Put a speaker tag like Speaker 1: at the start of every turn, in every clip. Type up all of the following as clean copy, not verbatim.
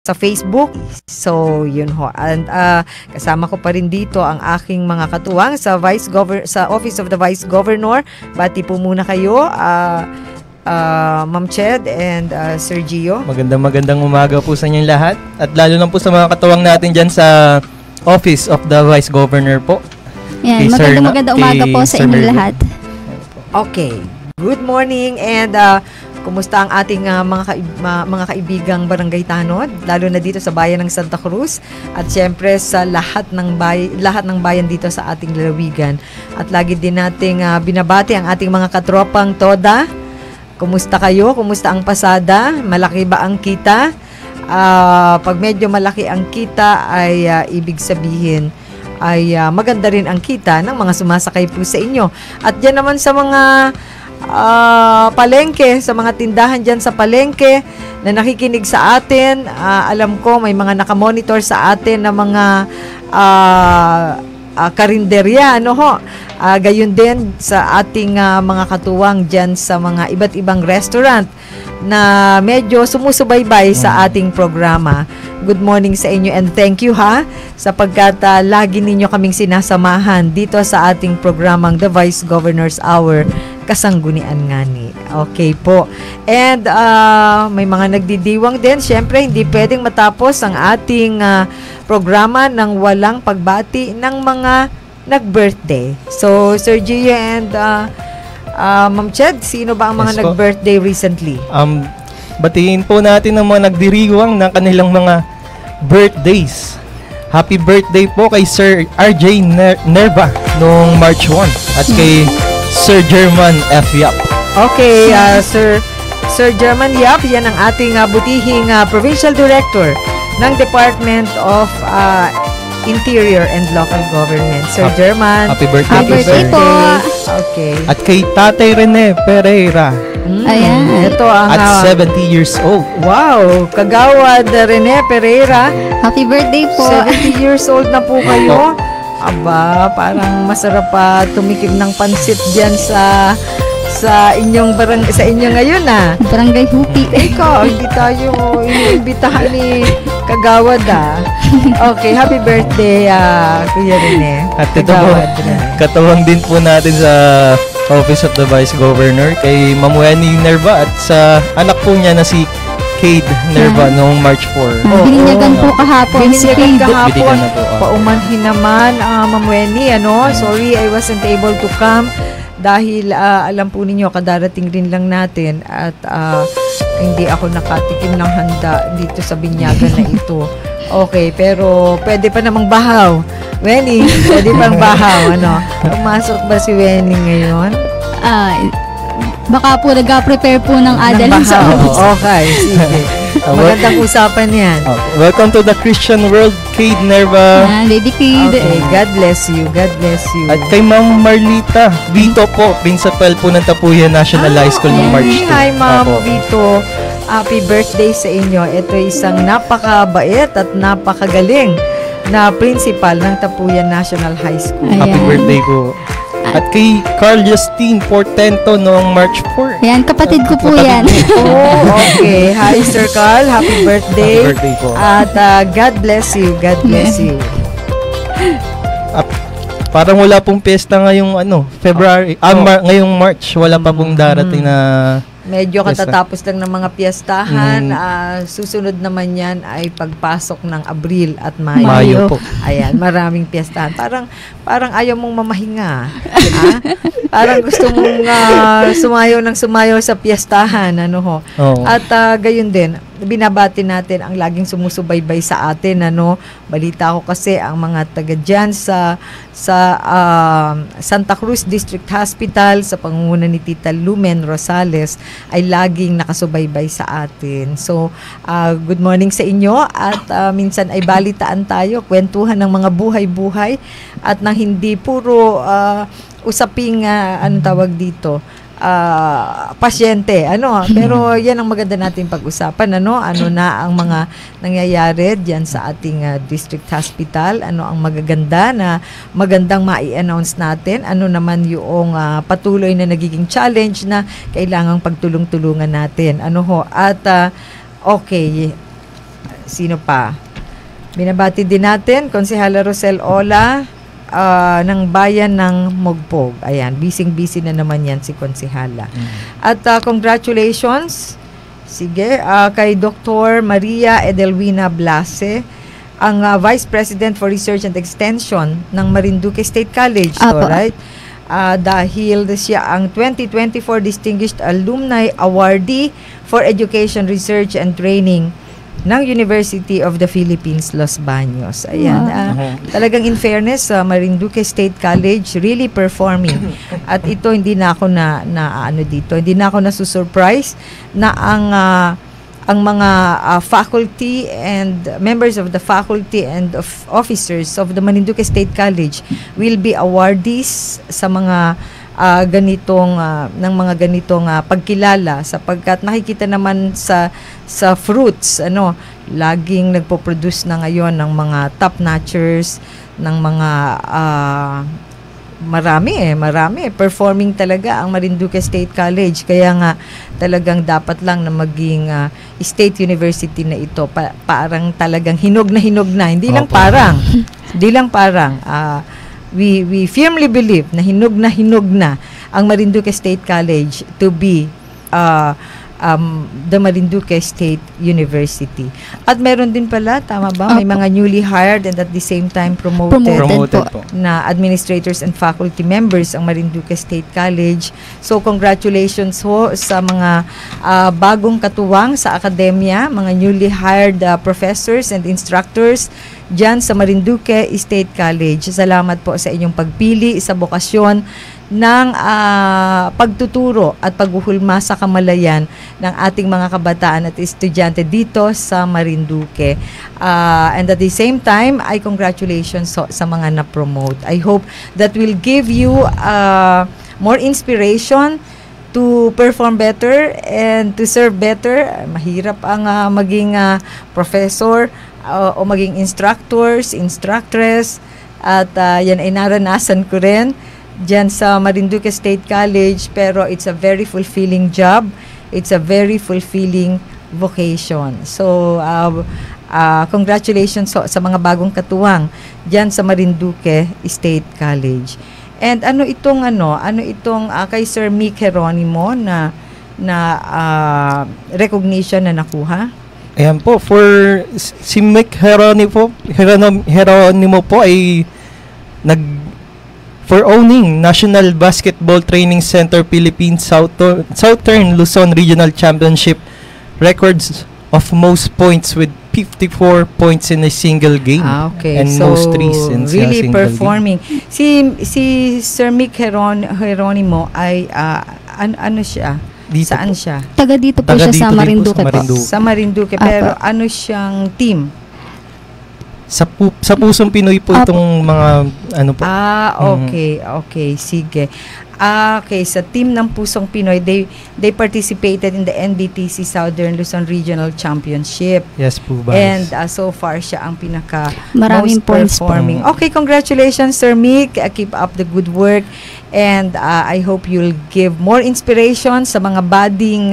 Speaker 1: sa Facebook. So, yun ho. And kasama ko pa rin dito ang aking mga katuwang sa Office of the Vice Governor. Bati po muna kayo, Ma'am Ched and Sir Gio.
Speaker 2: Magandang umaga po sa inyong lahat. At lalo lang po sa mga katuwang natin dyan sa Office of the Vice Governor po.
Speaker 3: Yan, magandang umaga po sa inyong lahat.
Speaker 1: Okay. Good morning and kumusta ang ating mga kaibigang barangay tanod, lalo na dito sa bayan ng Santa Cruz at siyempre sa lahat ng bayan dito sa ating lalawigan. At lagi din nating binabati ang ating mga katropang Toda. Kumusta kayo? Kumusta ang pasada? Malaki ba ang kita? Pag medyo malaki ang kita ay ibig sabihin ay maganda rin ang kita ng mga sumasakay po sa inyo. At diyan naman sa mga palengke, sa mga tindahan dyan sa palengke na nakikinig sa atin, alam ko may mga nakamonitor sa atin na mga karinderya, ano ho. Gayon din sa ating mga katuwang dyan sa mga iba't ibang restaurant na medyo sumusubaybay sa ating programa. Good morning sa inyo and thank you sapagkat lagi ninyo kaming sinasamahan dito sa ating programang The Vice Governor's Hour, kasanggunian ngani. Okay po. And may mga nagdidiwang din. Siyempre, hindi pwedeng matapos ang ating programa ng walang pagbati ng mga nag-birthday. So, Sir Gio and Ma'am Ched, sino ba ang mga nag-birthday recently?
Speaker 2: Batiin po natin ang mga nagdiriwang ng kanilang mga birthdays. Happy birthday po kay Sir RJ Nerva noong March 1 at kay Sir German F. Yap.
Speaker 1: Okay, Sir German Yap, yan ang ating butihing Provincial Director ng Department of Interior and Local Government. Sir German,
Speaker 2: happy birthday,
Speaker 3: happy birthday po.
Speaker 1: Okay.
Speaker 2: At kay Tatay Rene Pereira.
Speaker 3: Ayan.
Speaker 1: Ito ang
Speaker 2: at 70 years old.
Speaker 1: Wow, Kagawad Rene Pereira.
Speaker 3: Happy birthday po.
Speaker 1: 70 years old na po kayo. Aba, parang masarap pa tumikim ng pansit diyan sa inyo ngayon
Speaker 3: Barangay Hupi.
Speaker 1: Ikaw, hindi tayo inimbitahan ni Kagawad Okay, happy birthday Kuya Rene.
Speaker 2: At ito po, katawang din po natin sa Office of the Vice Governor kay Ma'am Wenny Nerva at sa anak po niya na si Cade Nerva noong March 4.
Speaker 3: Bininyagan po kahapon si
Speaker 1: Bininyagan
Speaker 3: Cade.
Speaker 1: kahapon. Paumanhin naman, Ma'am Wenny, sorry I wasn't able to come dahil alam po ninyo, kadarating rin lang natin at hindi ako nakatikim ng handa dito sa binyagan na ito. Okay, pero pwede pa namang bahaw. Wenny, pwede pang bahaw, Pumasok ba si Wenny ngayon?
Speaker 3: Baka po nag-prepare po ng adalin sa office.
Speaker 1: Okay, sige. Magandang usapan yan.
Speaker 2: Welcome to the Christian World, Cade Nerva.
Speaker 3: Lady Cade.
Speaker 1: Okay, God bless you. God bless you.
Speaker 2: At kay Ma'am Marlita Vito po, principal po ng Tapuyan National High School noong March 2.
Speaker 1: Hi, Ma'am Vito. Happy birthday sa inyo. Ito isang napakabait at napakagaling na principal ng Tapuyan National High School.
Speaker 3: Ayan.
Speaker 2: Happy birthday po. At kay Carl Justine Portento noong March 4.
Speaker 3: Ayan, kapatid ko po yan.
Speaker 1: Okay. Hi, Sir Carl. Happy birthday.
Speaker 2: Happy birthday po.
Speaker 1: At God bless you. God bless you.
Speaker 2: At parang wala pong piyesta ngayong February. Ngayong March, wala pa pong darating na
Speaker 1: medyo katatapos lang ng mga piyestahan. Susunod naman yan ay pagpasok ng Abril at Mayo.
Speaker 2: Mayo po.
Speaker 1: Ayan, maraming piyestahan. Parang ayaw mong mamahinga. Parang gusto mong sumayaw sa piyestahan. At gayon din, binabati natin ang laging sumusubaybay sa atin. Balita ko kasi ang mga taga dyan sa Santa Cruz District Hospital sa pangunguna ni Tita Lumen Rosales ay laging nakasubaybay sa atin. So, good morning sa inyo at minsan ay balitaan tayo, kwentuhan ng mga buhay-buhay at nang hindi puro usaping tawag dito, pasyente, pero yan ang maganda natin pag-usapan, ano na ang mga nangyayari diyan sa ating district hospital, ano ang magandang mai-announce natin, ano naman yung patuloy na nagiging challenge na kailangang pagtulong-tulungan natin, at okay, Sino pa? Binabati din natin, Konsehala Rosel Ola, ng bayan ng Mogpog. Ayan, busy na naman yan si Konsehala. At congratulations, sige, kay Dr. Maria Edelwina Blase, ang Vice President for Research and Extension ng Marinduque State College. So,
Speaker 3: Apo.
Speaker 1: right? Dahil siya ang 2024 Distinguished Alumni Awardee for Education, Research and Training ng University of the Philippines, Los Baños. Ayan. Talagang in fairness, Marinduque State College really performing. At ito, hindi na ako hindi na ako nasusurprise na ang mga faculty and members of the faculty and of officers of the Marinduque State College will be awardees sa mga ganitong pagkilala, sapagkat nakikita naman sa fruits, laging nagpo-produce na ngayon ng mga top notchers, ng mga marami performing talaga ang Marinduque State College. Kaya nga talagang dapat lang na maging state university na ito. Parang talagang hinog na hindi lang parang we firmly believe na hinog na ang Marinduque State College to be the Marinduque State University. At meron din pala, tama ba? May mga newly hired and at the same time promoted
Speaker 3: po.
Speaker 1: na administrators and faculty members ang Marinduque State College. So, congratulations ho sa mga bagong katuwang sa akademya, mga newly hired professors and instructors dyan sa Marinduque State College. Salamat po sa inyong pagpili sa bokasyon ng pagtuturo at paghuhulma sa kamalayan ng ating mga kabataan at estudyante dito sa Marinduque. And at the same time, ay congratulations sa mga na-promote. I hope that will give you more inspiration to perform better and to serve better. Mahirap ang maging professor o maging instructors, instructress, at yan ay naranasan ko rin dyan sa Marinduque State College, pero it's a very fulfilling job. It's a very fulfilling vocation. So, congratulations sa mga bagong katuwang dyan sa Marinduque State College. And ano itong kay Sir Mick Geronimo na recognition na nakuha?
Speaker 2: Ayan po, si Mick Geronimo po ay for owning National Basketball Training Center Philippines Southern Luzon Regional Championship records of most points with 54 points in a single game.
Speaker 1: Okay.
Speaker 2: And
Speaker 1: so,
Speaker 2: most threes in a
Speaker 1: really
Speaker 2: single
Speaker 1: performing.
Speaker 2: game.
Speaker 1: Si Sir Mick Geronimo ay ano siya?
Speaker 2: Dito
Speaker 1: Saan
Speaker 2: po.
Speaker 1: siya?
Speaker 3: Taga dito po siya sa Marinduque po.
Speaker 1: Sa Marinduque. Pero ano siyang team?
Speaker 2: Sa Pusong Pinoy po itong mga ano po.
Speaker 1: Okay, sige. Okay, sa team ng Pusong Pinoy, they participated in the NBTC Southern Luzon Regional Championship.
Speaker 2: Yes po ba?
Speaker 1: And so far siya ang
Speaker 3: Maraming
Speaker 1: most
Speaker 3: points
Speaker 1: performing. Okay, congratulations Sir Mick. Keep up the good work. And I hope you'll give more inspiration sa mga budding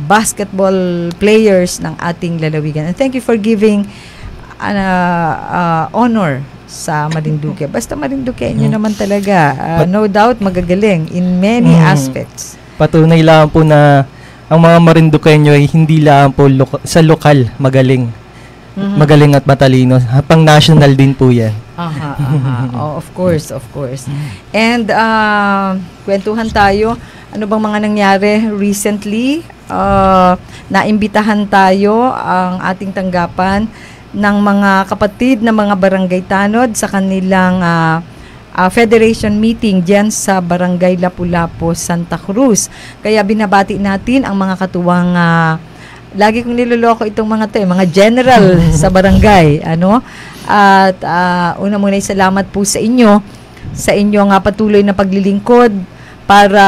Speaker 1: basketball players ng ating lalawigan. And thank you for giving honor sa Marinduque. Basta Marinduque nyo naman talaga. No doubt magagaling in many aspects.
Speaker 2: Patunay lang po na ang mga Marinduqueño ay hindi lang po sa lokal magaling. Magaling at matalino. Pang national din po yan.
Speaker 1: Oh, of course. And kwentuhan tayo. Ano bang mga nangyari recently? Naimbitahan tayo ang ating tanggapan ng mga kapatid na mga barangay tanod sa kanilang federation meeting diyan sa Barangay Lapu-Lapu, Santa Cruz. Kaya binabati natin ang mga katuwang lagi kong niloloko itong mga general sa barangay, At una muna ay salamat po sa inyo sa inyong patuloy na paglilingkod para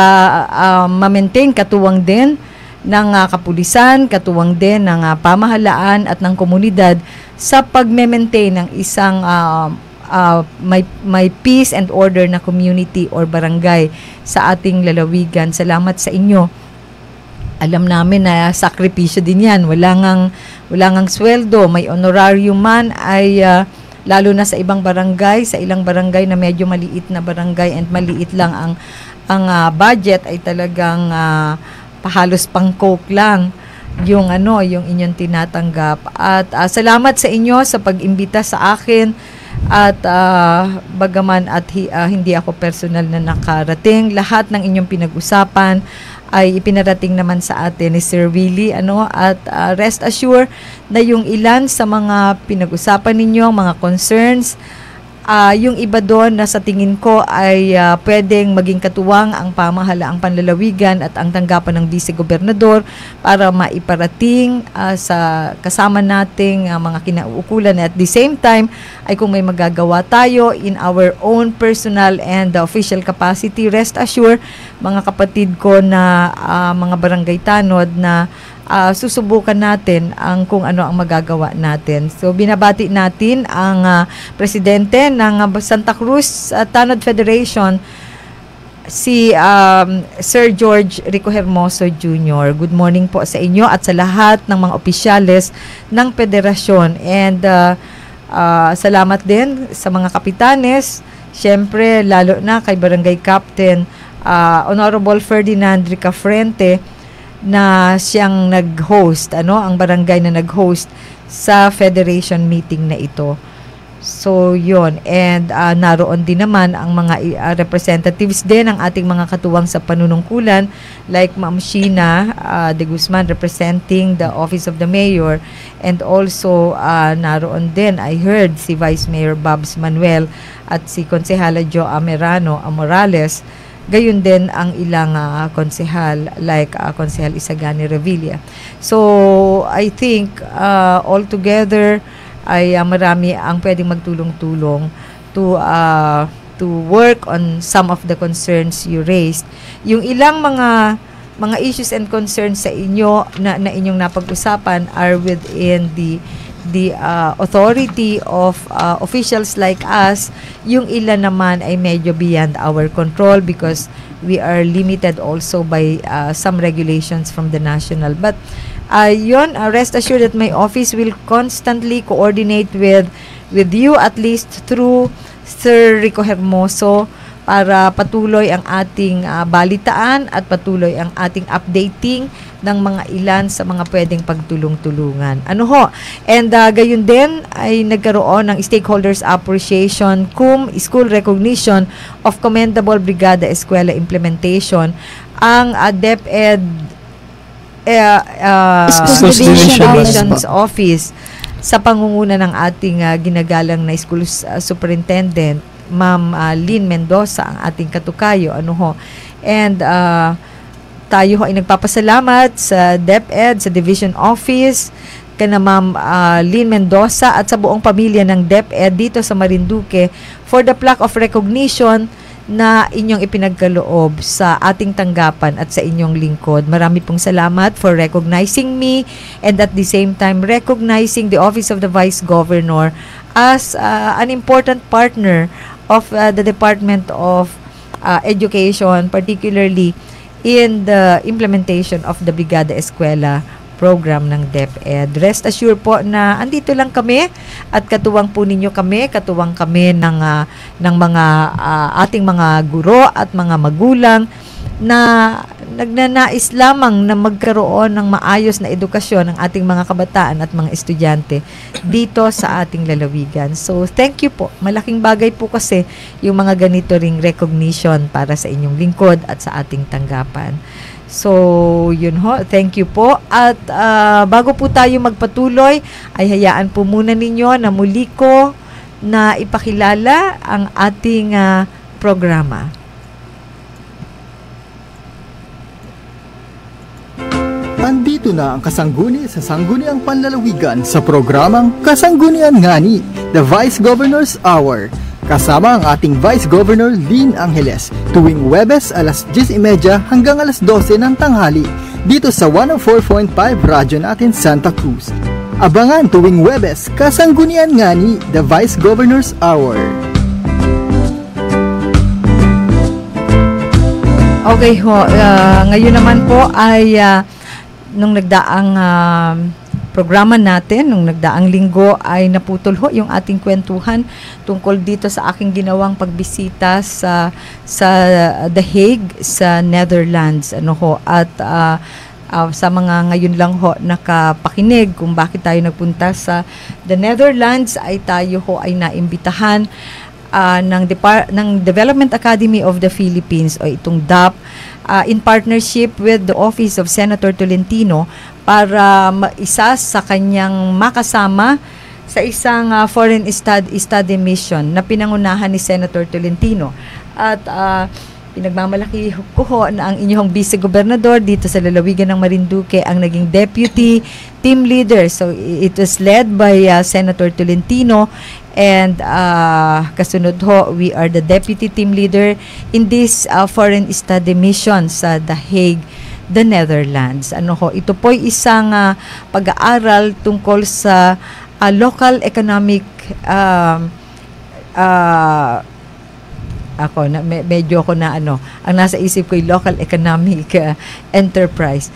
Speaker 1: ma-maintain katuwang din ng kapulisan, katuwang din ng pamahalaan at ng komunidad sa pag-maintain ng isang may peace and order na community or barangay sa ating lalawigan. Salamat sa inyo. Alam namin na sakripisyo din yan. Wala wala ngang sweldo, may honorarium man, ay lalo na sa ibang barangay, sa ilang barangay na medyo maliit na barangay and maliit lang ang budget, ay talagang pahalos pang coke lang yung yung inyong tinatanggap. At salamat sa inyo sa pag-imbita sa akin, at bagaman at hindi ako personal na nakarating, lahat ng inyong pinag-usapan ay ipinarating naman sa atin ni Sir Willie, at rest assured na yung ilan sa mga pinag-usapan ninyo, mga concerns, yung iba doon na sa tingin ko ay pwedeng maging katuwang ang pamahalaang panlalawigan at ang tanggapan ng vice-gobernador para maiparating sa kasama nating mga kinauukulan. At the same time ay kung may magagawa tayo in our own personal and official capacity, rest assured mga kapatid ko na mga barangay tanod na susubukan natin ang kung ano ang magagawa natin. So binabati natin ang presidente ng Santa Cruz Tanod Federation, si Sir George Rico Hermoso Jr. Good morning po sa inyo at sa lahat ng mga opisyales ng federasyon. And salamat din sa mga kapitanes, syempre lalo na kay Barangay Captain Honorable Ferdinand Ricafrente, na siyang nag-host, ang barangay na nag-host sa federation meeting na ito. So, yun. And naroon din naman ang mga representatives din ng ating mga katuwang sa panunungkulan, like Ma'am Sheena de Guzman representing the Office of the Mayor, and also naroon din, I heard, si Vice Mayor Babs Manuel at si Konsehala Jo Amerano Morales. Gayon din ang ilang konsehal, like Konsehal Isagani Revilla. So, I think all together ay marami ang pwedeng magtulong-tulong to work on some of the concerns you raised. Yung ilang mga issues and concerns sa inyo na inyong napag-usapan are within the authority of officials like us. Yung ilan naman ay medyo beyond our control because we are limited also by some regulations from the national. But rest assured that my office will constantly coordinate with you, at least through Sir Rico Hermoso, para patuloy ang ating balitaan at patuloy ang ating updating ng mga ilan sa mga pwedeng pagtulong-tulungan. And gayon din ay nagkaroon ng Stakeholders Appreciation cum School Recognition of Commendable Brigada Eskwela Implementation ang DepEd
Speaker 3: School
Speaker 1: Division's Office sa pangunguna ng ating ginagalang na School Superintendent, Ma'am Lynn Mendoza, ang ating katukayo. And tayo ay nagpapasalamat sa DepEd, sa Division Office, kana Ma'am Lynn Mendoza at sa buong pamilya ng DepEd dito sa Marinduque for the plaque of recognition na inyong ipinagkaloob sa ating tanggapan at sa inyong lingkod. Marami pong salamat for recognizing me and at the same time recognizing the Office of the Vice Governor as an important partner of the Department of Education, particularly in the implementation of the Brigada Eskwela program ng DepEd. Rest assured po na andito lang kami at katuwang po ninyo kami, katuwang kami ng mga ating mga guro at mga magulang na nagnanais lamang na magkaroon ng maayos na edukasyon ng ating mga kabataan at mga estudyante dito sa ating lalawigan. So, thank you po. Malaking bagay po kasi yung mga ganito ring recognition para sa inyong lingkod at sa ating tanggapan. So, yun ho. Thank you po. At bago po tayo magpatuloy, ay hayaan po muna ninyo na muli ko na ipakilala ang ating programa.
Speaker 4: Andito na ang kasangguni sa Sangguniang Panlalawigan sa programang Kasanggunian Ngani, The Vice Governor's Hour. Kasama ang ating Vice Governor Lynn Angeles tuwing Huwebes alas 10:30 hanggang alas 12 ng tanghali dito sa 104.5 radyo natin Santa Cruz. Abangan tuwing Huwebes, Kasanggunian Ngani, The Vice Governor's Hour.
Speaker 1: Okay ho, ngayon naman po ay nung nagdaang programa natin. Nung nagdaang linggo ay naputol ho yung ating kwentuhan tungkol dito sa aking ginawang pagbisita sa The Hague sa Netherlands. At sa mga ngayon lang ho nakapakinig kung bakit tayo nagpunta sa The Netherlands, ay tayo ho ay naimbitahan ng Development Academy of the Philippines o itong DAP in partnership with the Office of Senator Tolentino para isa sa kanyang makasama sa isang foreign study mission na pinangunahan ni Senator Tolentino. At pinagmamalaki ko ho na ang inyong vice-gobernador dito sa lalawigan ng Marinduque ang naging deputy team leader. So it was led by Senator Tolentino, and kasunod ho, we are the deputy team leader in this foreign study mission sa The Hague, the Netherlands. Ito po isang pag-aaral tungkol sa local economic medyo ako na ang nasa isip ko yung local economic enterprise,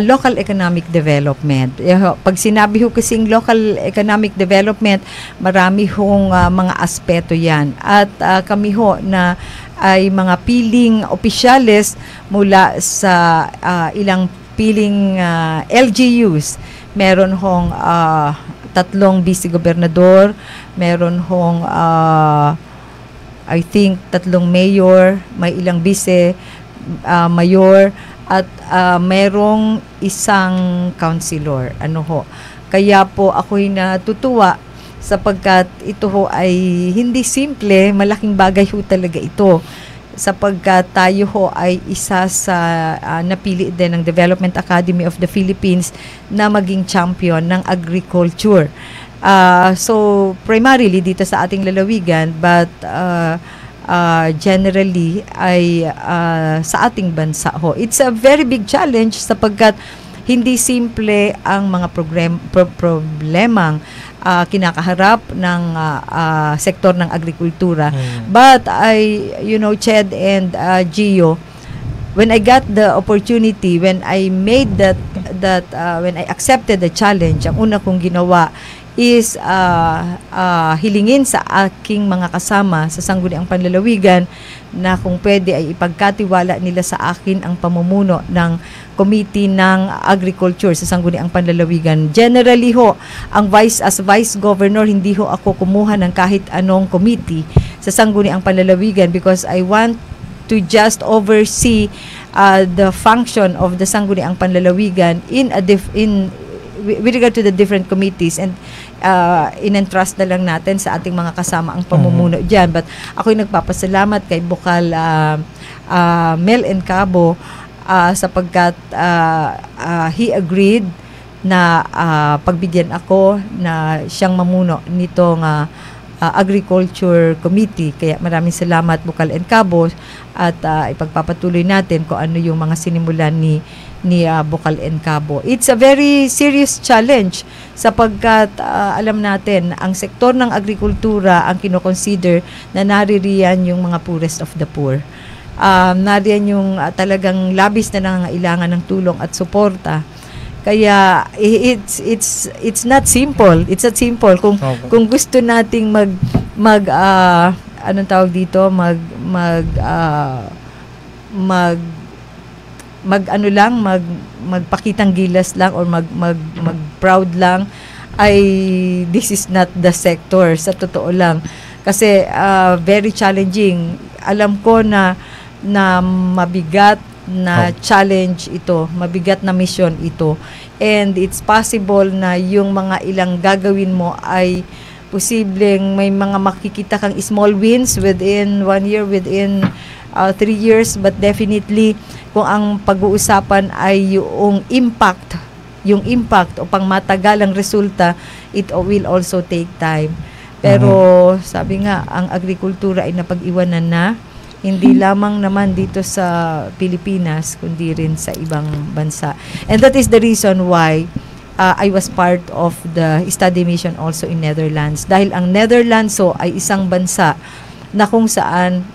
Speaker 1: local economic development. Pag sinabi ho kasing local economic development, marami hong mga aspeto yan. At kami ho na ay mga piling opisyales mula sa ilang piling LGUs. Meron hong 3 vice-gobernador, meron hong I think 3 mayor, may ilang vice mayor, at merong isang councilor. Kaya po ako'y natutuwa sapagkat ito ho ay hindi simple, malaking bagay ho talaga ito. Sapagkat tayo ho ay isa sa napili din ng Development Academy of the Philippines na maging champion ng agriculture. So primarily dito sa ating lalawigan, but generally ay sa ating bansa ho. It's a very big challenge sapagkat hindi simple ang mga problemang kinakaharap ng sektor ng agrikultura. But Ched and Gio, when I got the opportunity, when I made when I accepted the challenge, ang una kong ginawa is hilingin sa aking mga kasama sa Sangguniang Panlalawigan na kung pwede ay ipagkatiwala nila sa akin ang pamumuno ng Committee ng Agriculture sa Sangguniang Panlalawigan. Generally ho, as Vice Governor, hindi ho ako kumuha ng kahit anong committee sa Sangguniang Panlalawigan because I want to just oversee the function of the Sangguniang Panlalawigan with regard to the different committees, and in-entrust na lang natin sa ating mga kasama ang pamumuno dyan. But ako'y nagpapasalamat kay Bukal Mel Encabo sapagkat he agreed na pagbigyan ako na siyang mamuno nitong Agriculture Committee. Kaya maraming salamat, Bukal Encabo, at ipagpapatuloy natin kung ano yung mga sinimulan ni Bukal Encabo. It's a very serious challenge sapagkat alam natin ang sektor ng agrikultura ang kinoconsider na naririyan yung mga poorest of the poor. Nariyan yung talagang labis na nangangailangan ng tulong at suporta. Kaya it's not simple. It's not simple kung gusto nating anong tawag dito, magpakitang gilas lang or mag proud lang, ay this is not the sector, sa totoo lang. Kasi very challenging. Alam ko na mabigat na challenge ito, mabigat na mission ito. And it's possible na yung mga ilang gagawin mo ay posibleng may mga makikita kang small wins within 1 year, within 3 years, but definitely kung ang pag-uusapan ay yung impact o pangmatagalang resulta, it will also take time. Pero sabi nga, ang agrikultura ay napag-iwanan na, hindi lamang naman dito sa Pilipinas, kundi rin sa ibang bansa. And that is the reason why I was part of the study mission also in Netherlands. Dahil ang Netherlands ay isang bansa na kung saan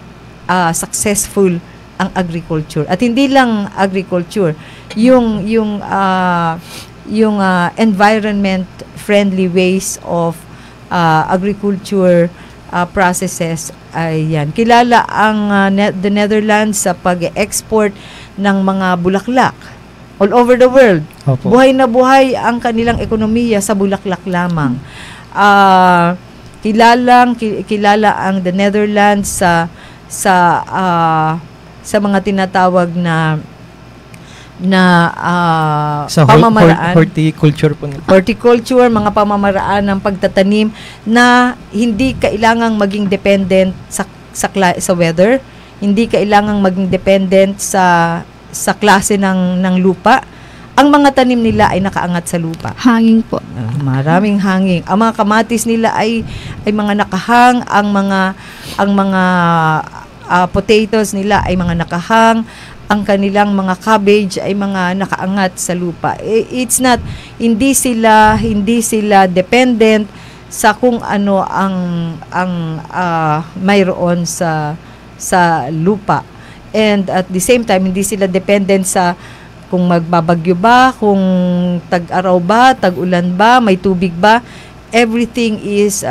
Speaker 1: successful ang agriculture. At hindi lang agriculture, yung environment friendly ways of agriculture processes ay yan. Kilala ang the Netherlands sa pag-export ng mga bulaklak all over the world.
Speaker 2: Opo.
Speaker 1: Buhay na buhay ang kanilang ekonomiya sa bulaklak lamang. Kilala ang the Netherlands sa mga tinatawag na
Speaker 2: Sa
Speaker 1: pamamaraan.
Speaker 2: horticulture po.
Speaker 1: Horticulture, mga pamamaraan ng pagtatanim na hindi kailangang maging dependent sa weather, hindi kailangang maging dependent sa klase ng lupa. Ang mga tanim nila ay nakaangat sa lupa.
Speaker 3: Hangin po.
Speaker 1: Maraming hangin. Ang mga kamatis nila ay mga nakahang, ang mga potatoes nila ay mga nakahang, ang kanilang mga cabbage ay mga nakaangat sa lupa. It's not, hindi sila dependent sa kung ano ang mayroon sa lupa. And at the same time, hindi sila dependent sa kung magbabagyo ba, kung tag-araw ba, tag-ulan ba, may tubig ba. Everything is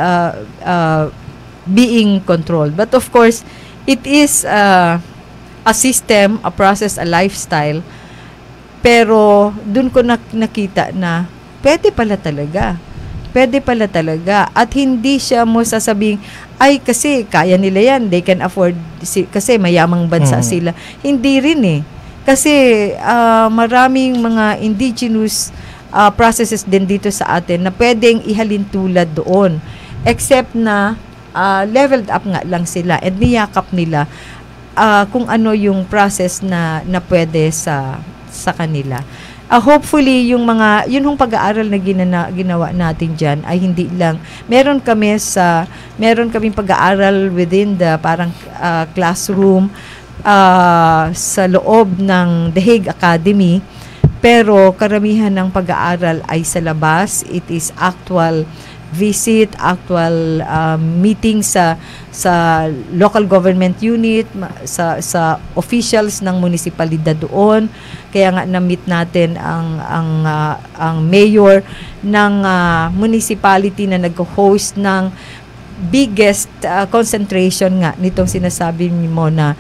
Speaker 1: being controlled. But of course, it is a system, a process, a lifestyle. Pero dun ko nakita na pwede pala talaga. Pwede pala talaga. At hindi siya mo sasabing, ay kasi kaya nila yan, they can afford, kasi mayamang bansa sila. Hindi rin eh. Kasi maraming mga indigenous processes din dito sa atin na pwedeng ihalin tulad doon. Except na leveled up nga lang sila at niyakap nila kung ano yung process na pwede sa kanila. Hopefully yun hong pag-aaral na ginawa natin diyan ay hindi lang meron kaming pag-aaral within the parang classroom sa loob ng The Hague Academy, pero karamihan ng pag-aaral ay sa labas. It is actual visit, actual meeting sa local government unit, sa officials ng munisipalidad doon. Kaya nga na-meet natin ang mayor ng municipality na nag-host ng biggest concentration nga nitong sinasabi mo na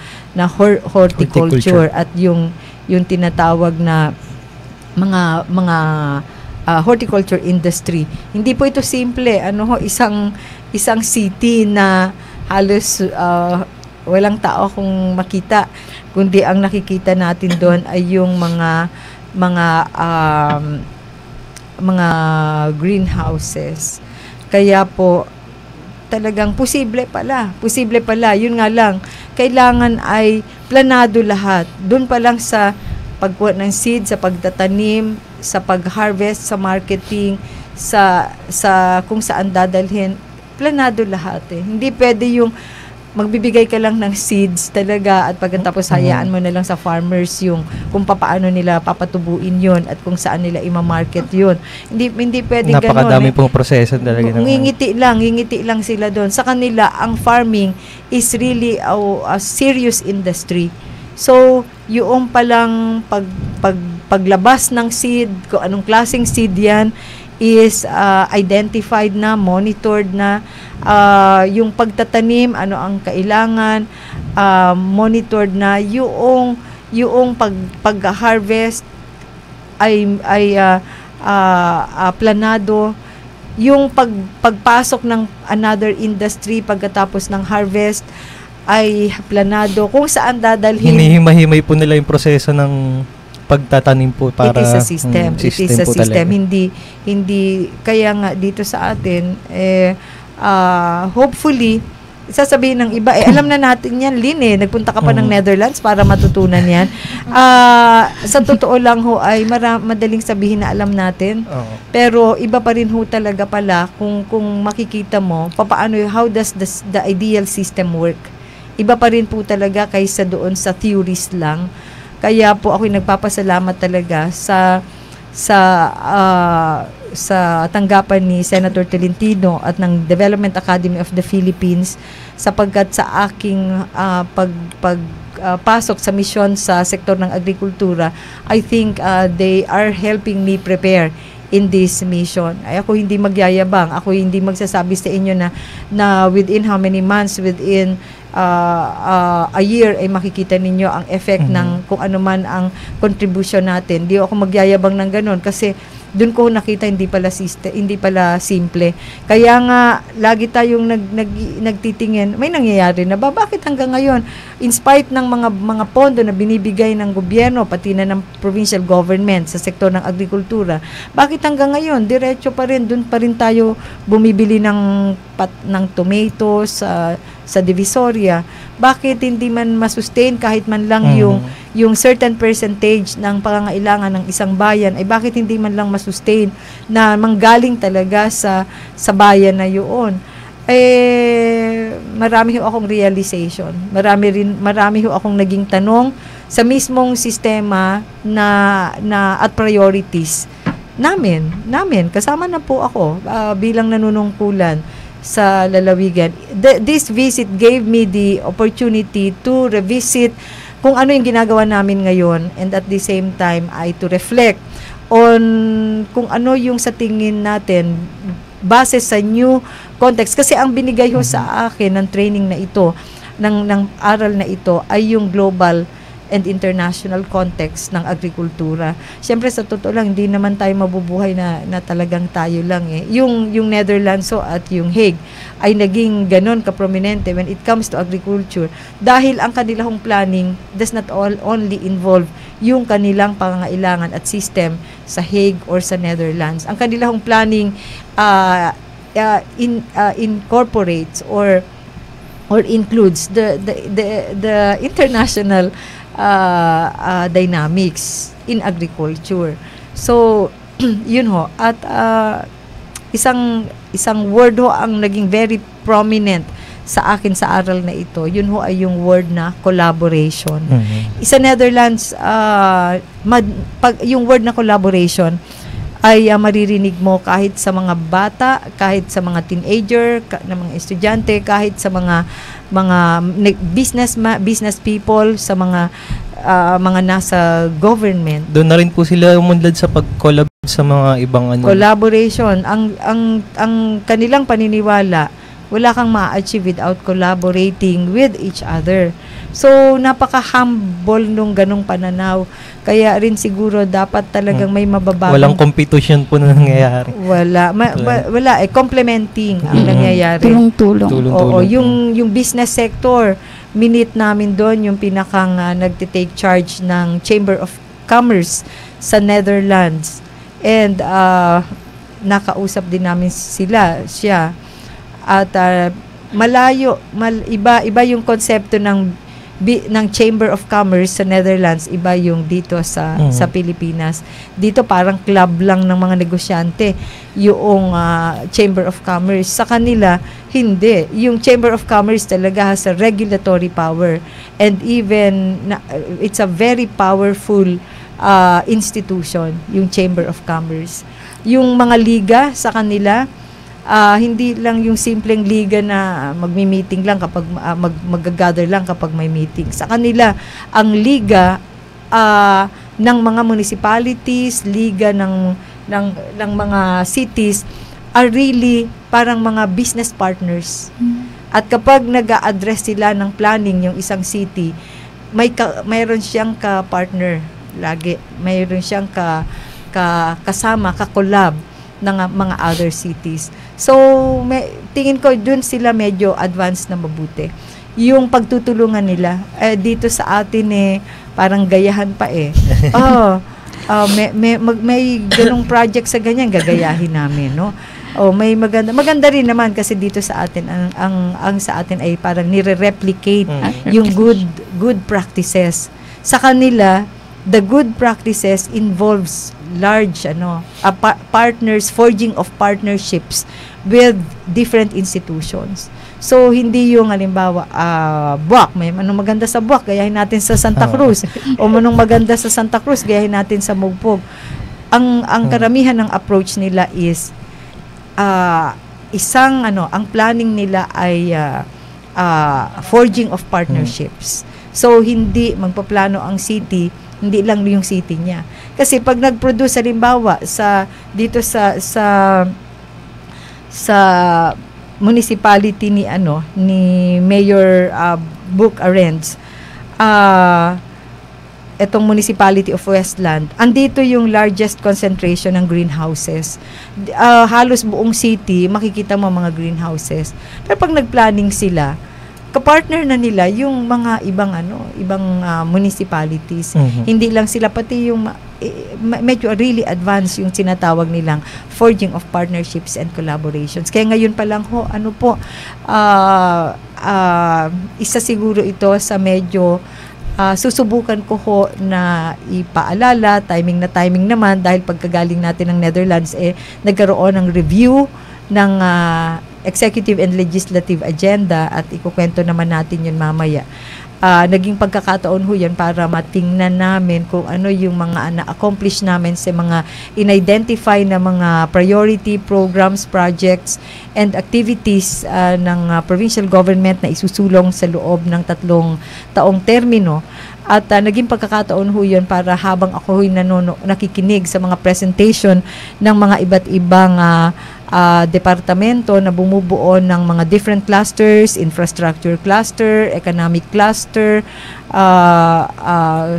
Speaker 1: horticulture at yung tinatawag na mga horticulture industry. Hindi po ito simple. Isang city na halos walang tao kung makita, kundi ang nakikita natin doon ay yung mga greenhouses. Kaya po talagang posible pala. Yun nga lang, kailangan ay planado lahat. Doon pa lang sa pagkuha ng seed, sa pagtatanim, sa pag-harvest, sa marketing, sa kung saan dadalhin, planado lahat eh. Hindi pwede yung magbibigay ka lang ng seeds talaga at pagkatapos hayaan mo na lang sa farmers yung kung paano nila papatubuin yun at kung saan nila ima-market yun. Hindi pwede gano'n.
Speaker 2: Napakadami pong proseso talaga.
Speaker 1: Ngingiti lang sila doon. Sa kanila, ang farming is really a serious industry. So, yung palang paglabas ng seed, kung anong klaseng seed yan, is identified na, monitored na, yung pagtatanim, ano ang kailangan, monitored na, yung pag-harvest ay planado, yung pagpasok ng another industry pagkatapos ng harvest ay planado, kung saan dadalhin.
Speaker 2: Hinihimay-himay po nila yung proseso ng pagtatanim po para
Speaker 1: it is a system. It is a system. Hindi kaya nga dito sa atin hopefully sasabihin ng iba alam na natin yan, Lynn, nagpunta ka pa ng Netherlands para matutunan yan. Sa totoo lang ho ay madaling sabihin na alam natin. Pero iba pa rin ho talaga pala kung makikita mo paano, how does the ideal system work. Iba pa rin po talaga kaysa doon sa theories lang. Kaya po ako nagpapasalamat talaga sa tanggapan ni Senator Tolentino at ng Development Academy of the Philippines sapagkat sa aking pasok sa misyon sa sektor ng agrikultura, I think they are helping me prepare in this mission. Ay ako hindi magyayabang, ako hindi magsasabi sa inyo na within how many months, within a year ay makikita ninyo ang effect ng kung ano man ang contribution natin. Di ako magyayabang ng ganun kasi doon ko nakita hindi pala simple. Kaya nga lagi tayong nagtitingin, may nangyayari na ba? Bakit hanggang ngayon in spite ng mga pondo na binibigay ng gobyerno pati na ng provincial government sa sektor ng agrikultura, bakit hanggang ngayon diretso pa rin doon pa rin tayo bumibili ng tomatoes sa Divisoria? Bakit hindi man masustain kahit man lang yung certain percentage ng pangangailangan ng isang bayan, ay bakit hindi man lang masustain na manggaling talaga sa bayan na yun? Marami ho akong realization. Marami ho akong naging tanong sa mismong sistema na at priorities namin. Kasama na po ako bilang nanunungkulan sa lalawigan. This visit gave me the opportunity to revisit kung ano yung ginagawa namin ngayon, and at the same time ay to reflect on kung ano yung sa tingin natin base sa new context. Kasi ang binigay ho sa akin ng training na ito, ng aral na ito, ay yung global and international context ng agrikultura. Siyempre sa totoo lang, hindi naman tayo mabubuhay na talagang tayo lang eh. Yung Netherlands at yung Hague ay naging ganon ka-prominente when it comes to agriculture dahil ang kanilang planning does not only involve yung kanilang pangangailangan at system sa Hague or sa Netherlands. Ang kanilang planning incorporates or includes the international dynamics in agriculture. So, yun ho. At isang word ho ang naging very prominent sa akin sa aral na ito. Yun ho ay yung word na collaboration. Sa Netherlands, yung word na collaboration ay maririnig mo kahit sa mga bata, kahit sa mga teenager, na mga estudyante, kahit sa mga business people, sa mga nasa government.
Speaker 2: Doon na rin po sila umunlad sa pag-collab sa mga ibang
Speaker 1: collaboration. Ang kanilang paniniwala, wala kang ma-achieve without collaborating with each other. So, napaka-humble nung ganong pananaw. Kaya rin siguro dapat talagang may mababagong...
Speaker 2: Walang competition po na nangyayari.
Speaker 1: Wala. Complementing ang nangyayari.
Speaker 3: Tulong-tulong.
Speaker 1: Oo, yung business sector, minute namin doon yung pinakang nagtitake charge ng Chamber of Commerce sa Netherlands. And nakausap din namin siya. At iba yung konsepto ng Chamber of Commerce sa Netherlands, iba yung dito sa Pilipinas. Dito parang club lang ng mga negosyante yung Chamber of Commerce. Sa kanila, hindi. Yung Chamber of Commerce talaga has a regulatory power, and even it's a very powerful institution, yung Chamber of Commerce. Yung mga liga sa kanila, hindi lang yung simpleng liga na magmi-meeting lang kapag mag-gather lang kapag may meeting. Sa kanila, ang liga ng mga municipalities, liga ng mga cities are really parang mga business partners. At kapag nag-a-address sila ng planning yung isang city, mayroon siyang ka-partner lagi. Mayroon siyang kasama, ka-collab ng mga other cities. So, tingin ko dun sila medyo advanced na mabuti. Yung pagtutulungan nila, dito sa atin parang gayahan pa may ganong project sa ganyan, gagayahin namin, no? May maganda rin naman kasi dito sa atin ang sa atin ay parang nire-replicate yung good practices. Sa kanila, the good practices involves large forging of partnerships with different institutions. So, hindi yung halimbawa, Buwak, may anong maganda sa Buwak, gayahin natin sa Santa Cruz. O anong maganda sa Santa Cruz, gayahin natin sa Mugpog. Ang karamihan ng approach nila is, ang planning nila ay forging of partnerships. So, hindi magpaplano ang city, hindi lang yung city niya. Kasi pag nag-produce halimbawa dito sa municipality ni Mayor Book Arends, etong municipality of Westland, andito yung largest concentration ng greenhouses. Halos buong city, makikita mo mga greenhouses. Pero pag nag-planning sila, kapartner na nila yung mga ibang municipalities. Hindi lang sila, pati yung medyo really advanced yung sinatawag nilang forging of partnerships and collaborations. Kaya ngayon pa lang isa siguro ito sa medyo susubukan ko na ipaalala, timing naman, dahil pagkagaling natin ng Netherlands, nagkaroon ng review ng executive and legislative agenda, at ikukwento naman natin yun mamaya. Naging pagkakataon yan para matingnan namin kung ano yung mga na-accomplish namin sa mga in-identify na mga priority programs, projects, and activities ng provincial government na isusulong sa loob ng 3 taong termino. At naging pagkakataon yun para habang ako nakikinig sa mga presentation ng mga iba't ibang departamento na bumubuo ng mga different clusters, infrastructure cluster, economic cluster,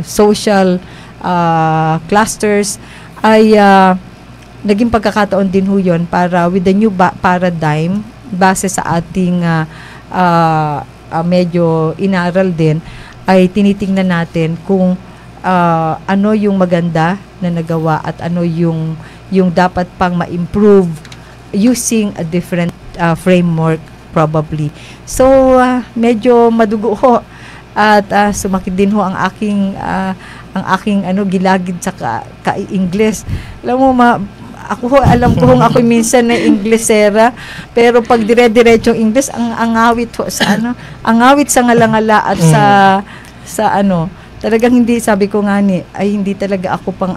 Speaker 1: social clusters, ay naging pagkakataon din yun para with the new paradigm, base sa ating medyo inaral din, ay tinitingnan natin kung ano yung maganda na nagawa at ano yung dapat pang ma-improve using a different framework probably. So, medyo madugo at sumakit din ang aking gilagid sa ka-Ingles. Alam mo, alam ko kung ako minsan na Inglesera, pero pag dire-diretsong Ingles, ang awit sa ngalangala at talagang hindi, sabi ko nga ay hindi talaga ako pang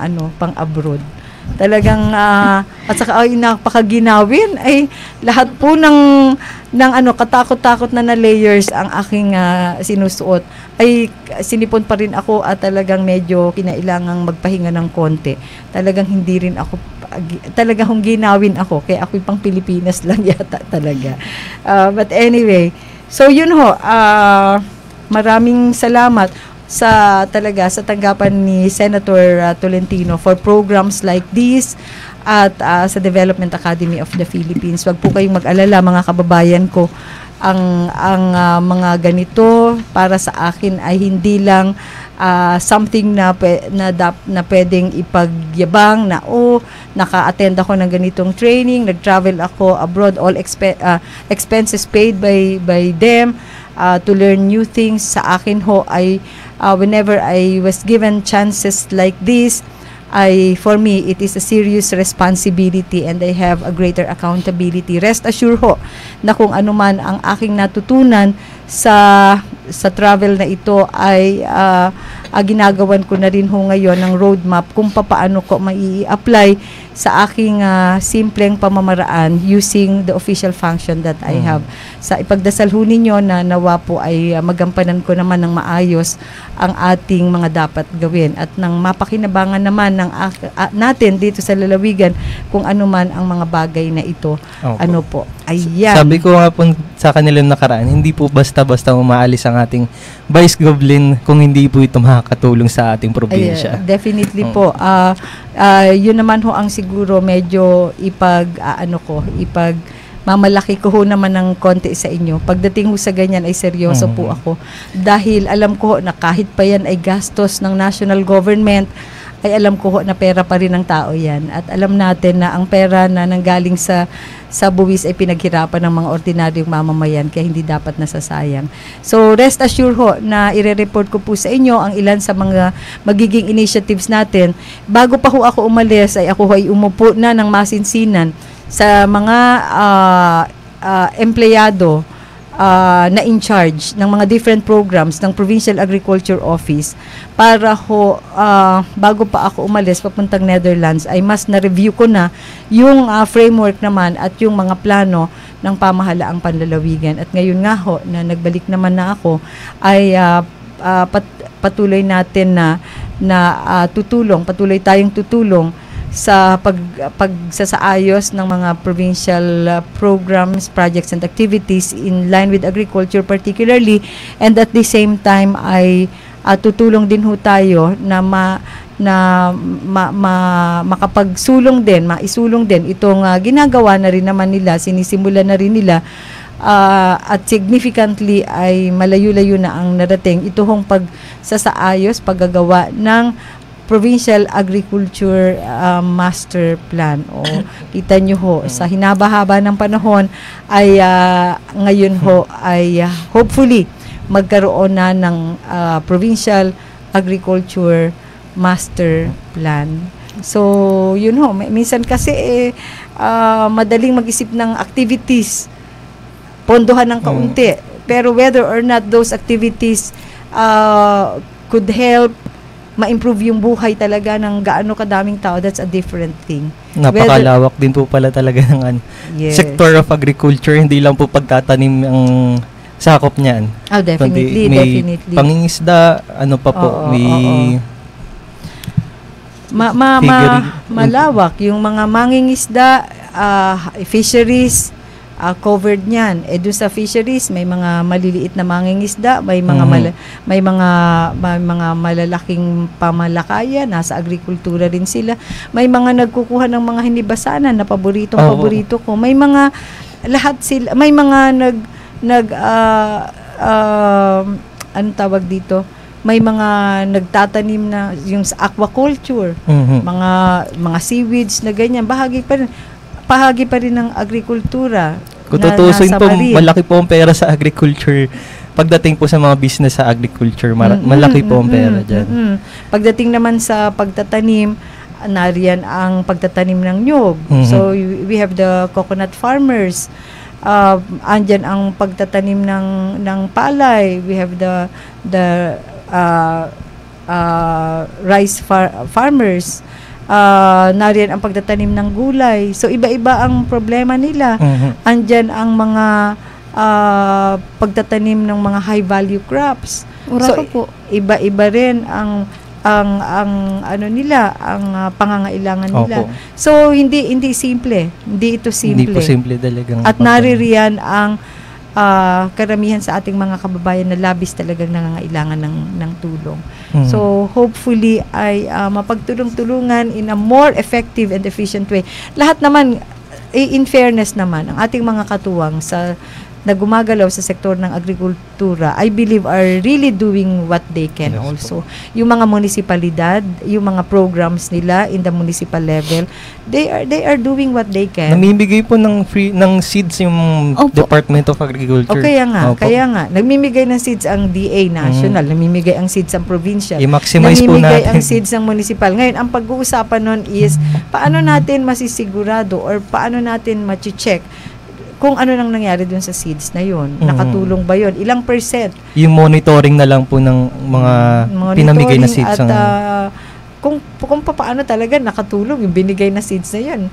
Speaker 1: abroad. Talagang at saka napakaginawin, ay lahat po ng katakot-takot na layers ang aking sinusuot, ay sinipon pa rin ako at talagang medyo kinailangang magpahinga ng konti. Talagang hindi rin ako, talagang ginawin ako, kaya ako'y pang Pilipinas lang yata talaga. But anyway, so yun maraming salamat sa tanggapan ni Senator Tolentino for programs like this at sa Development Academy of the Philippines. Wag po kayong mag-alala, mga kababayan ko. Ang mga ganito para sa akin ay hindi lang something na pwedeng ipagyabang na naka-attend ako ng ganitong training, nag-travel ako abroad, all expenses paid by them to learn new things. Sa akin ay whenever I was given chances like this, for me, it is a serious responsibility and I have a greater accountability. Rest assured na kung ano man ang aking natutunan sa travel na ito ay ginagawan ko na rin ngayon ng roadmap kung paano ko mai-apply sa aking simpleng pamamaraan using the official function that I have. Sa ipagdasal ninyo na nawa po ay magampanan ko naman ng maayos ang ating mga dapat gawin at nang mapakinabangan naman ng natin dito sa lalawigan kung ano man ang mga bagay na ito. Ayan.
Speaker 2: Sabi ko nga po sa kanila nakaraan, hindi po basta-basta umaalis ang ating Vice Goblin kung hindi po ito makakatulong sa ating probinsya.
Speaker 1: Definitely po. Yun naman ang siguro medyo mamalaki ko naman ng konti sa inyo. Pagdating sa ganyan ay seryoso po ako. Dahil alam ko na kahit pa yan ay gastos ng national government, ay alam ko na pera pa rin ng tao yan. At alam natin na ang pera na nanggaling sa buwis ay pinaghirapan ng mga ordinaryong mamamayan, kaya hindi dapat nasasayang. So rest assured na ire-report ko po sa inyo ang ilan sa mga magiging initiatives natin. Bago pa ako umalis ay ako ay umupo na ng masinsinan sa mga empleyado na in charge ng mga different programs ng Provincial Agriculture Office para bago pa ako umalis papuntang Netherlands ay mas na-review ko na yung framework naman at yung mga plano ng pamahalaang panlalawigan. At ngayon nga na nagbalik naman na ako ay patuloy natin patuloy tayong tutulong sa pagsasaayos ng mga provincial programs, projects and activities in line with agriculture particularly, and at the same time ay tutulong din ho tayo na makapagsulong din, maisulong din itong ginagawa na rin naman nila, sinisimula na rin nila, at significantly ay malayo-layo na ang narating ito hong pagsasaayos, paggagawa ng Provincial Agriculture Master Plan. O kita nyo ho, sa hinaba-haba ng panahon ay ngayon ho ay hopefully magkaroon na ng Provincial Agriculture Master Plan. So, yun ho, minsan kasi madaling mag-isip ng activities, pondohan ng kaunti. Pero whether or not those activities could help ma-improve yung buhay talaga ng gaano kadaming tao, that's a different thing.
Speaker 2: Napakalawak din po pala talaga ng
Speaker 1: yes,
Speaker 2: sector of agriculture, hindi lang po pagtatanim ang sakop niyan.
Speaker 1: Oh, definitely,
Speaker 2: may
Speaker 1: definitely.
Speaker 2: Pangingisda, ano pa po, may
Speaker 1: malawak yung mga mangingisda, fisheries, covered niyan. Doon sa fisheries may mga maliliit na mangingisda, may mga may mga malalaking pamalakayan, nasa agrikultura rin sila. May mga nagkukuha ng mga hinibasanan na paborito ko. May mga lahat sila, may mga ano tawag dito? May mga nagtatanim na yung sa aquaculture, mga seaweeds na ganyan, bahagi pa rin ng agrikultura.
Speaker 2: Kung tutusin po, malaki po ang pera sa agriculture. Pagdating po sa mga business sa agriculture, malaki po ang pera dyan.
Speaker 1: Pagdating naman sa pagtatanim, nariyan ang pagtatanim ng nyug. So, we have the coconut farmers. Andyan ang pagtatanim ng palay. We have the rice farmers. Nariyan ang pagtatanim ng gulay. So, iba-iba ang problema nila. Andyan ang mga pagtatanim ng mga high-value crops. So, po, iba-iba rin ang ano nila, ang pangangailangan nila. So, hindi simple. Hindi ito simple.
Speaker 2: Hindi po simple talagang.
Speaker 1: At naririyan ang karamihan sa ating mga kababayan na labis talagang nangangailangan ng tulong. So, hopefully ay mapagtulong-tulungan in a more effective and efficient way. Lahat naman, in fairness naman, ang ating mga katuwang na gumagalaw sa sektor ng agrikultura, I believe are really doing what they can also. Yung mga munisipalidad, yung mga programs nila in the municipal level, they are doing what they can.
Speaker 2: Namimigay po ng seeds yung Department of Agriculture.
Speaker 1: Kaya nga. Nagmimigay ng seeds ang DA national, namimigay ang seeds ang provincial.
Speaker 2: I-maximize po natin.
Speaker 1: Namimigay ang seeds ang municipal. Ngayon, ang pag-uusapan nun is paano natin masisigurado or paano natin ma-check kung ano nang nangyari dun sa seeds na yun. Nakatulong ba yun? Ilang percent?
Speaker 2: Yung monitoring na lang po ng mga pinamigay na seeds.
Speaker 1: At kung paano talaga nakatulong yung binigay na seeds na yun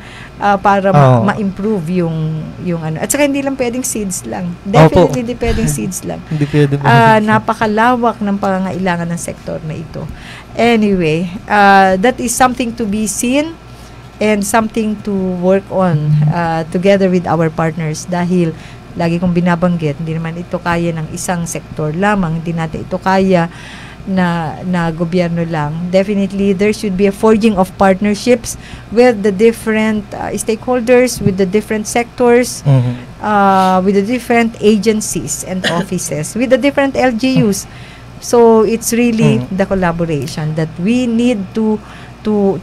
Speaker 1: para ma-improve yung ano. At saka hindi lang pwedeng seeds lang. Definitely hindi pwedeng seeds lang.
Speaker 2: Hindi pwede po.
Speaker 1: Napakalawak ng pangangailangan ng sektor na ito. Anyway, that is something to be seen and something to work on together with our partners, dahil lagi kong binabanggit, hindi naman ito kaya ng isang sektor lamang, hindi natin ito kaya na gobyerno lang. Definitely there should be a forging of partnerships with the different stakeholders, with the different sectors, with the different agencies and offices, with the different LGUs. So it's really the collaboration that we need to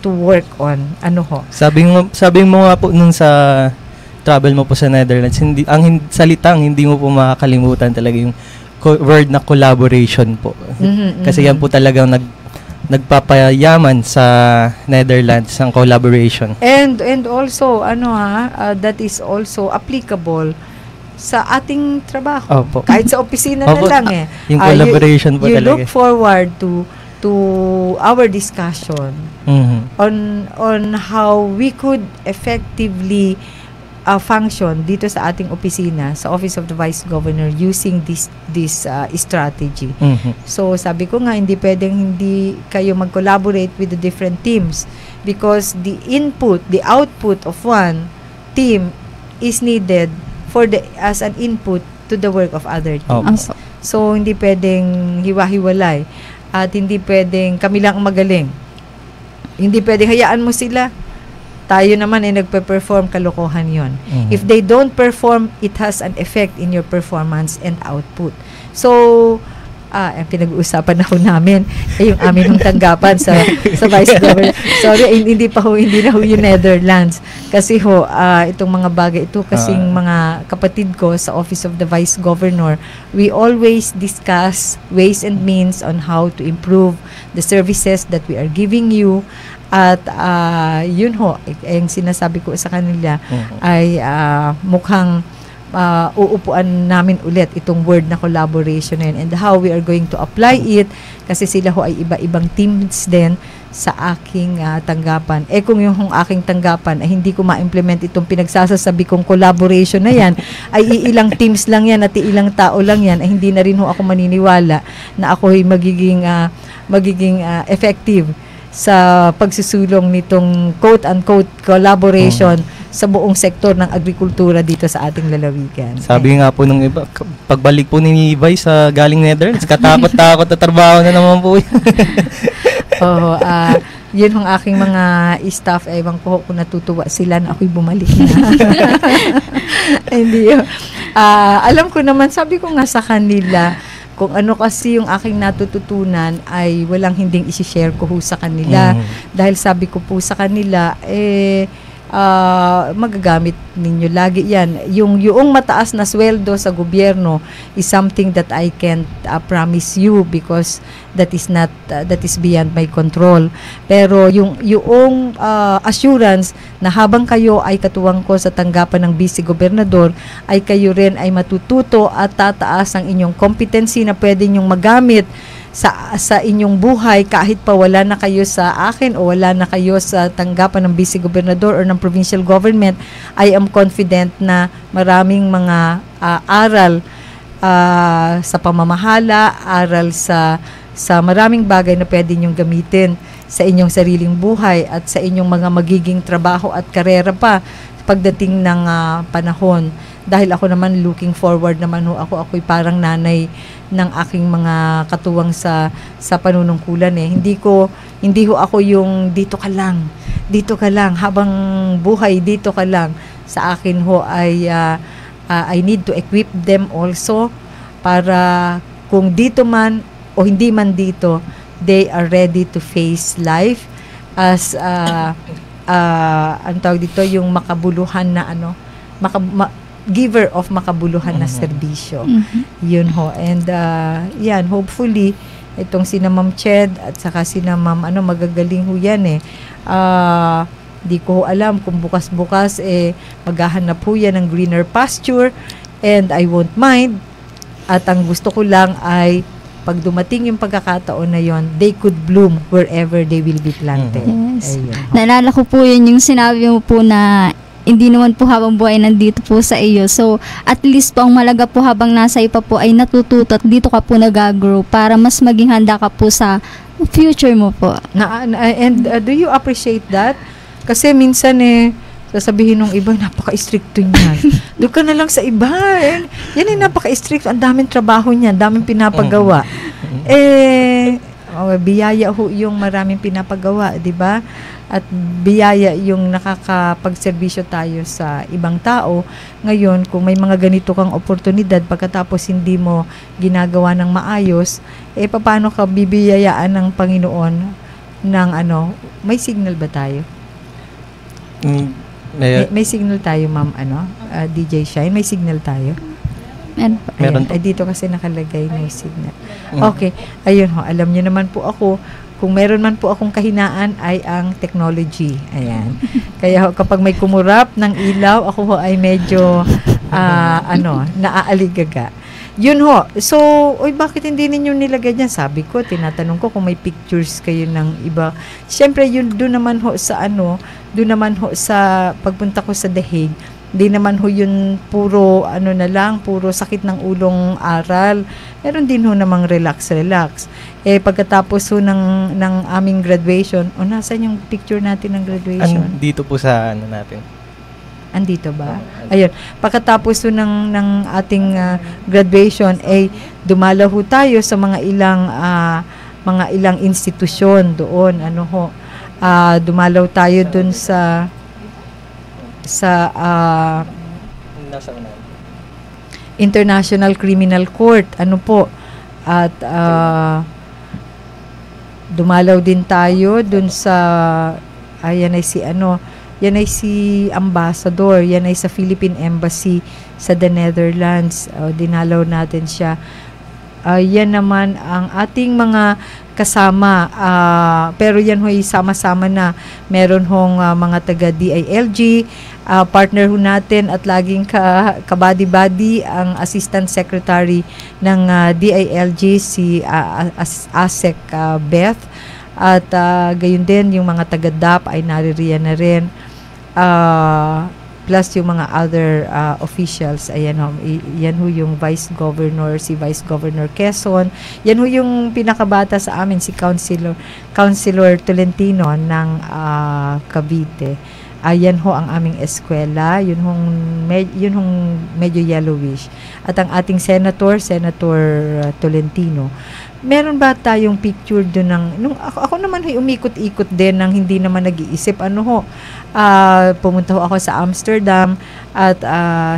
Speaker 1: work on. Ano ho?
Speaker 2: Sabi mo nga po nung sa travel mo po sa Netherlands, ang salitang hindi mo po makakalimutan talaga yung word na collaboration po. Kasi yan po talagang nagpapayaman sa Netherlands ang collaboration.
Speaker 1: And also that is also applicable sa ating trabaho. Kahit sa opisina na lang
Speaker 2: yung collaboration po talaga.
Speaker 1: You look forward to our discussion on how we could effectively function dito sa ating opisina, sa Office of the Vice Governor, using this strategy. So, sabi ko nga, hindi pwedeng hindi kayo mag-collaborate with the different teams because the output of one team is needed as an input to the work of other teams. So, hindi pwedeng hiwa-hiwalay at hindi pwedeng kami lang ang magaling. Hindi pwedeng hayaan mo sila. Tayo naman ay nagpe-perform, kalokohan yon. If they don't perform, it has an effect in your performance and output. So, ang pinag-uusapan ako namin ay yung aming tanggapan sa Vice Governor. Sorry, hindi na ho yung Netherlands. Kasi itong mga bagay, ito kasing mga kapatid ko sa Office of the Vice Governor, we always discuss ways and means on how to improve the services that we are giving you. At yun yung sinasabi ko sa kanila ay mukhang uupuan namin ulit itong word na collaboration and how we are going to apply it kasi sila ay iba-ibang teams din sa aking tanggapan. Kung yung aking tanggapan ay hindi ko ma-implement itong pinagsasasabi kong collaboration na yan, ay ilang teams lang yan at ilang tao lang yan, ay hindi na rin ako maniniwala na ako ay magiging effective sa pagsusulong nitong quote-unquote collaboration sa buong sektor ng agrikultura dito sa ating lalawigan.
Speaker 2: Sabi nga po nung iba, pagbalik po ni Vice sa galing Netherlands, katakot-takot na trabaho na naman po.
Speaker 1: Yun ang aking mga staff, ewan ko kung natutuwa sila na ako'y bumalik na. Hindi alam ko naman, sabi ko nga sa kanila, kung ano kasi yung aking natututunan ay walang hinding isi-share ko sa kanila. Dahil sabi ko po sa kanila, magagamit ninyo lagi yan. Yung mataas na sweldo sa gobyerno is something that I can't promise you because that is beyond my control. Pero yung assurance na habang kayo ay katuwang ko sa tanggapan ng Vice Gobernador, ay kayo rin ay matututo at tataas ang inyong competency na pwede nyong magamit sa inyong buhay kahit pa wala na kayo sa akin o wala na kayo sa tanggapan ng Vice Gobernador or ng provincial government. I am confident na maraming mga aral sa pamamahala, aral sa maraming bagay na pwede nyong gamitin sa inyong sariling buhay at sa inyong mga magiging trabaho at karera pa pagdating ng panahon. Dahil ako naman looking forward naman ako'y parang nanay ng aking mga katuwang sa panunungkulan Hindi ako yung dito ka lang habang buhay, dito ka lang. Sa akin ay I need to equip them also para kung dito man o hindi man dito, they are ready to face life as ang tawag dito, yung makabuluhan na giver of makabuluhan na serbisyo. Yun And yan, hopefully itong sina Ma'am Ched at saka sina Ma'am magagaling yan di ko alam kung bukas-bukas maghahanap yan ng greener pasture and I won't mind. At ang gusto ko lang ay pag dumating yung pagkakataon na yon, they could bloom wherever they will be planted.
Speaker 3: Yes. Naalala ko po yun yung sinabi mo po na hindi naman po habang buhay nandito po sa iyo. So, at least po ang malaga po habang nasa ipa po ay natututo at dito ka po nag-grow para mas maging handa ka po sa future mo po.
Speaker 1: Do you appreciate that? Kasi minsan sasabihin ng iba, napaka-stricto niyan. Doon ka na lang sa iba. Yan napaka-stricto. Ang daming trabaho niyan, daming pinapagawa. Biyaya yung maraming pinapagawa, di ba? At biyaya yung nakakapagserbisyo tayo sa ibang tao. Ngayon, kung may mga ganito kang oportunidad, pagkatapos hindi mo ginagawa ng maayos, paano ka bibiyayaan ng Panginoon ng may signal ba tayo? May signal tayo, Ma'am, DJ Shine, may signal tayo?
Speaker 3: Meron
Speaker 1: po. Dito kasi nakalagay no signal. Okay, ayun alam niyo naman po ako, kung meron man po akong kahinaan ay ang technology. Ayan. Kaya kapag may kumurap ng ilaw, ako ay medyo naaaligaga. Yun So, bakit hindi ninyo nilagay dyan? Sabi ko, tinatanong ko kung may pictures kayo ng iba. Siyempre, yun doon naman sa pagpunta ko sa The Hague, Hindi naman ho yun puro ano na lang, puro sakit ng ulong aral. Meron din ho namang relax. Pagkatapos ho ng aming graduation, nasaan yung picture natin ng graduation?
Speaker 2: Dito po sa ano natin.
Speaker 1: Andito ba? Ayun. Pagkatapos ho ng ating graduation, dumalaw ho tayo sa mga ilang institusyon doon. Dumalaw tayo doon sa
Speaker 2: Nasa unahan.
Speaker 1: International Criminal Court. At dumalaw din tayo doon sa yan ay si Ambassador, yan ay sa Philippine Embassy sa the Netherlands. Dinalaw natin siya. Yan naman ang ating mga kasama, pero yan ho'y sama-sama na. Meron hong mga taga DILG, partner ho natin at laging kabady-bady ang Assistant Secretary ng DILG, si ASEC Beth, at gayon din yung mga taga DAP ay naririyan na rin, plus yung mga other officials. Ayan ho, yan ho yung Vice Governor, si Vice Governor Quezon. Yan ho yung pinakabata sa amin, si Councilor Tolentino ng Cavite. Ayan ho ang aming eskwela, yun hong medyo yellowish. At ang ating Senator Tolentino. Meron ba tayong picture doon ako naman ho'y umikot-ikot din ng hindi naman nag-iisip. Pumunta ho ako sa Amsterdam at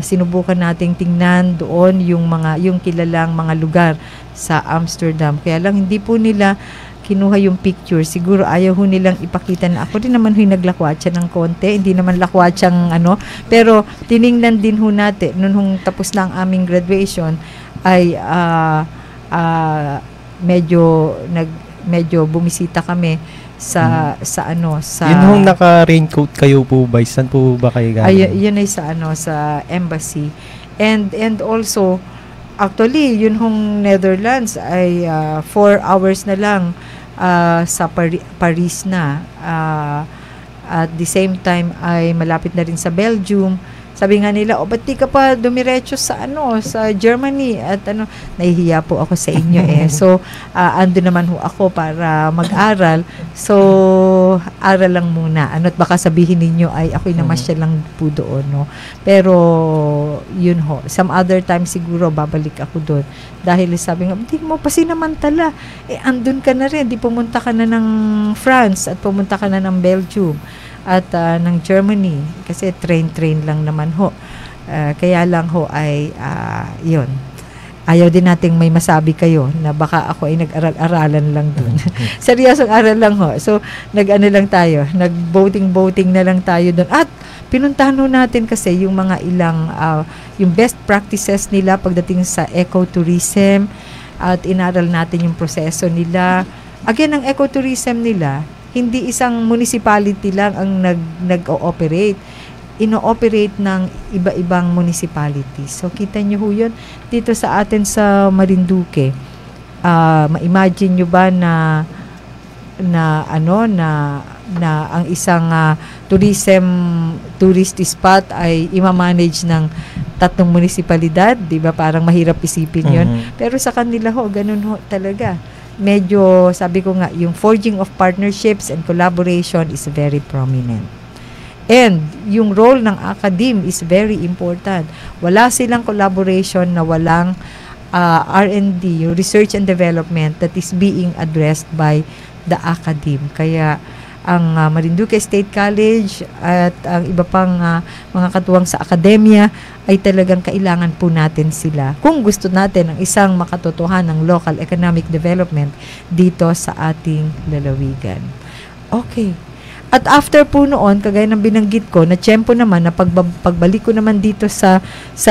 Speaker 1: sinubukan nating tingnan doon yung kilalang mga lugar sa Amsterdam. Kaya lang hindi po nila kinuha yung picture. Siguro ayaw ho nilang ipakita na ako din naman ho'y naglakwatsa ng konti. Hindi naman lakwatsang pero tiningnan din ho natin noon hong tapos na ang aming graduation ay medyo bumisita kami sa
Speaker 2: Yun hong naka-raincoat kayo po ba? Saan po ba kayo galing?
Speaker 1: Yun ay sa embassy. And also actually yun hong Netherlands ay 4 hours na lang sa Paris na. At the same time ay malapit na rin sa Belgium. Sabi nga nila, ba't di ka pa dumiretso sa Germany? At nahihiya po ako sa inyo So, ando naman ho ako para mag-aral. So, aral lang muna. At baka sabihin ninyo, ako'y namasyal lang po doon, no? Pero, yun ho. Some other time siguro, babalik ako doon. Dahil sabi nga, hindi mo pa sinamantala. Andun ka na rin. Di pumunta ka na ng France at pumunta ka na ng Belgium at ng Germany kasi train lang naman ho. Kaya lang ho ay yun. Ayaw din nating may masabi kayo na baka ako ay nag-aral-aralan lang dun. Seryosong aral lang ho. So lang tayo, nag-voting na lang tayo dun. At pinuntahan ho natin kasi yung mga ilang yung best practices nila pagdating sa ecotourism at inaral natin yung proseso nila. Again, ang ecotourism nila hindi isang municipality lang ang nag-ooperate. Ino-operate ng iba-ibang municipalities. So, kita nyo ho yun dito sa atin sa Marinduque. Ma-imagine nyo ba na ang isang tourist spot ay ima-manage ng 3 munisipalidad, 'di ba? Parang mahirap isipin 'yon. Pero sa kanila ho, ganun ho talaga. Medyo, sabi ko nga, yung forging of partnerships and collaboration is very prominent. And yung role ng academe is very important. Wala silang collaboration na walang R&D, research and development that is being addressed by the academe. Kaya ang Marinduque State College at ang iba pang mga katuwang sa akademya ay talagang kailangan po natin sila kung gusto natin ang isang makatotohanan ng local economic development dito sa ating lalawigan. Okay. At after po noon, kagaya ng binanggit ko, na tiyempo naman na pagbalik ko naman dito sa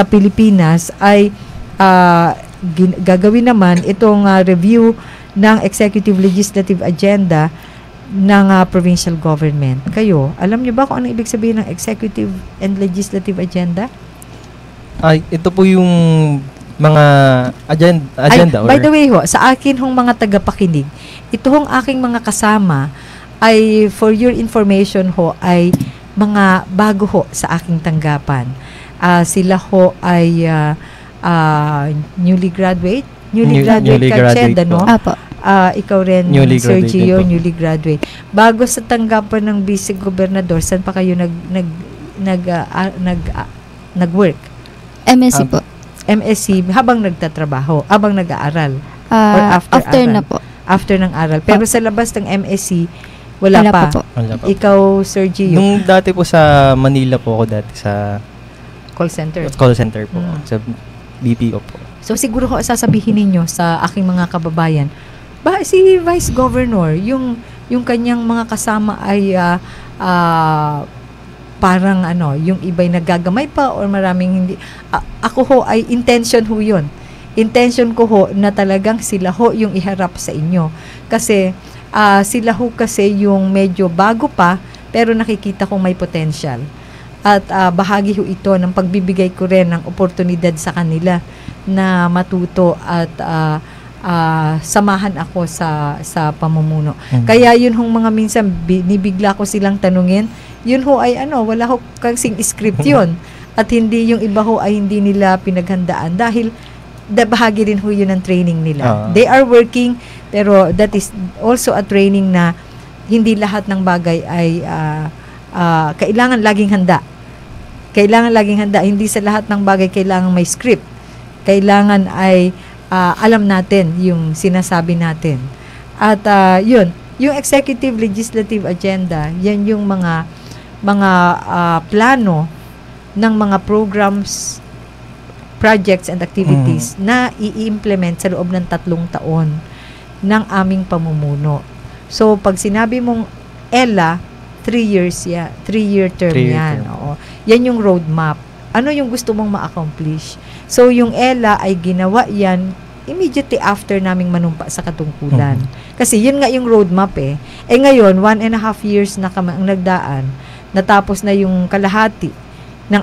Speaker 1: Pilipinas ay gagawin naman itong review ng Executive Legislative Agenda ng provincial government. Kayo, alam niyo ba kung ano ibig sabihin ng Executive and Legislative Agenda?
Speaker 2: Ito po yung mga agenda.
Speaker 1: By the way ho, sa akin hong mga tagapakinig, ito hong aking mga kasama ay, for your information ho, ay mga bago ho sa aking tanggapan. Sila ho ay newly graduate
Speaker 2: Newly
Speaker 1: ka,
Speaker 2: graduate
Speaker 1: Ched, ano?
Speaker 2: po.
Speaker 3: Apo.
Speaker 1: Ikaw rin,
Speaker 2: Newly
Speaker 1: Sir
Speaker 2: graduate
Speaker 1: Gio,
Speaker 2: din po.
Speaker 1: newly graduate. Bago sa tanggapan ng vice gobernador, saan pa kayo nag-work?
Speaker 3: MSC po.
Speaker 1: MSc habang nagtatrabaho, habang nag-aaral,
Speaker 3: Ah,
Speaker 1: or after aral?
Speaker 3: na po.
Speaker 1: after ng aral. Pero sa labas ng MSc, wala pa.
Speaker 3: po.
Speaker 2: Wala pa.
Speaker 1: Ikaw, Sir Gio,
Speaker 2: Nung dati po sa Manila po ako dati sa
Speaker 1: call center.
Speaker 2: call center po.
Speaker 1: Mm.
Speaker 2: Sa BPO po.
Speaker 1: So siguro ko sasabihin ninyo sa aking mga kababayan, si Vice Governor, yung kanyang mga kasama ay parang yung iba'y nagagamay pa or maraming hindi. Ako ho ay intention ho yun. Intention ko ho na talagang sila ho yung iharap sa inyo. Kasi sila ho kasi yung medyo bago pa pero nakikita kong may potential. At bahagi ho ito ng pagbibigay ko rin ng oportunidad sa kanila na matuto at samahan ako sa pamumuno. Kaya yun hong mga minsan binibigla ko silang tanungin, yun ho ay wala ho kasing script yun. At hindi yung iba ho ay hindi nila pinaghandaan dahil bahagi rin ho yun ng training nila. They are working pero that is also a training na hindi lahat ng bagay ay kailangan laging handa. Kailangan laging handa. Hindi sa lahat ng bagay kailangan may script. Kailangan ay alam natin yung sinasabi natin. At yun, yung executive legislative agenda, yan yung mga plano ng mga programs, projects and activities na i-implement sa loob ng 3 taon ng aming pamumuno. So pag sinabi mong ELA, 3-year term yan. Oo. Yan yung roadmap. Ano yung gusto mong ma-accomplish? So, yung ELA ay ginawa yan immediately after naming manumpa sa katungkulan. Kasi yun nga yung roadmap eh. Ngayon, 1.5 years na ang nagdaan, natapos na yung kalahati ng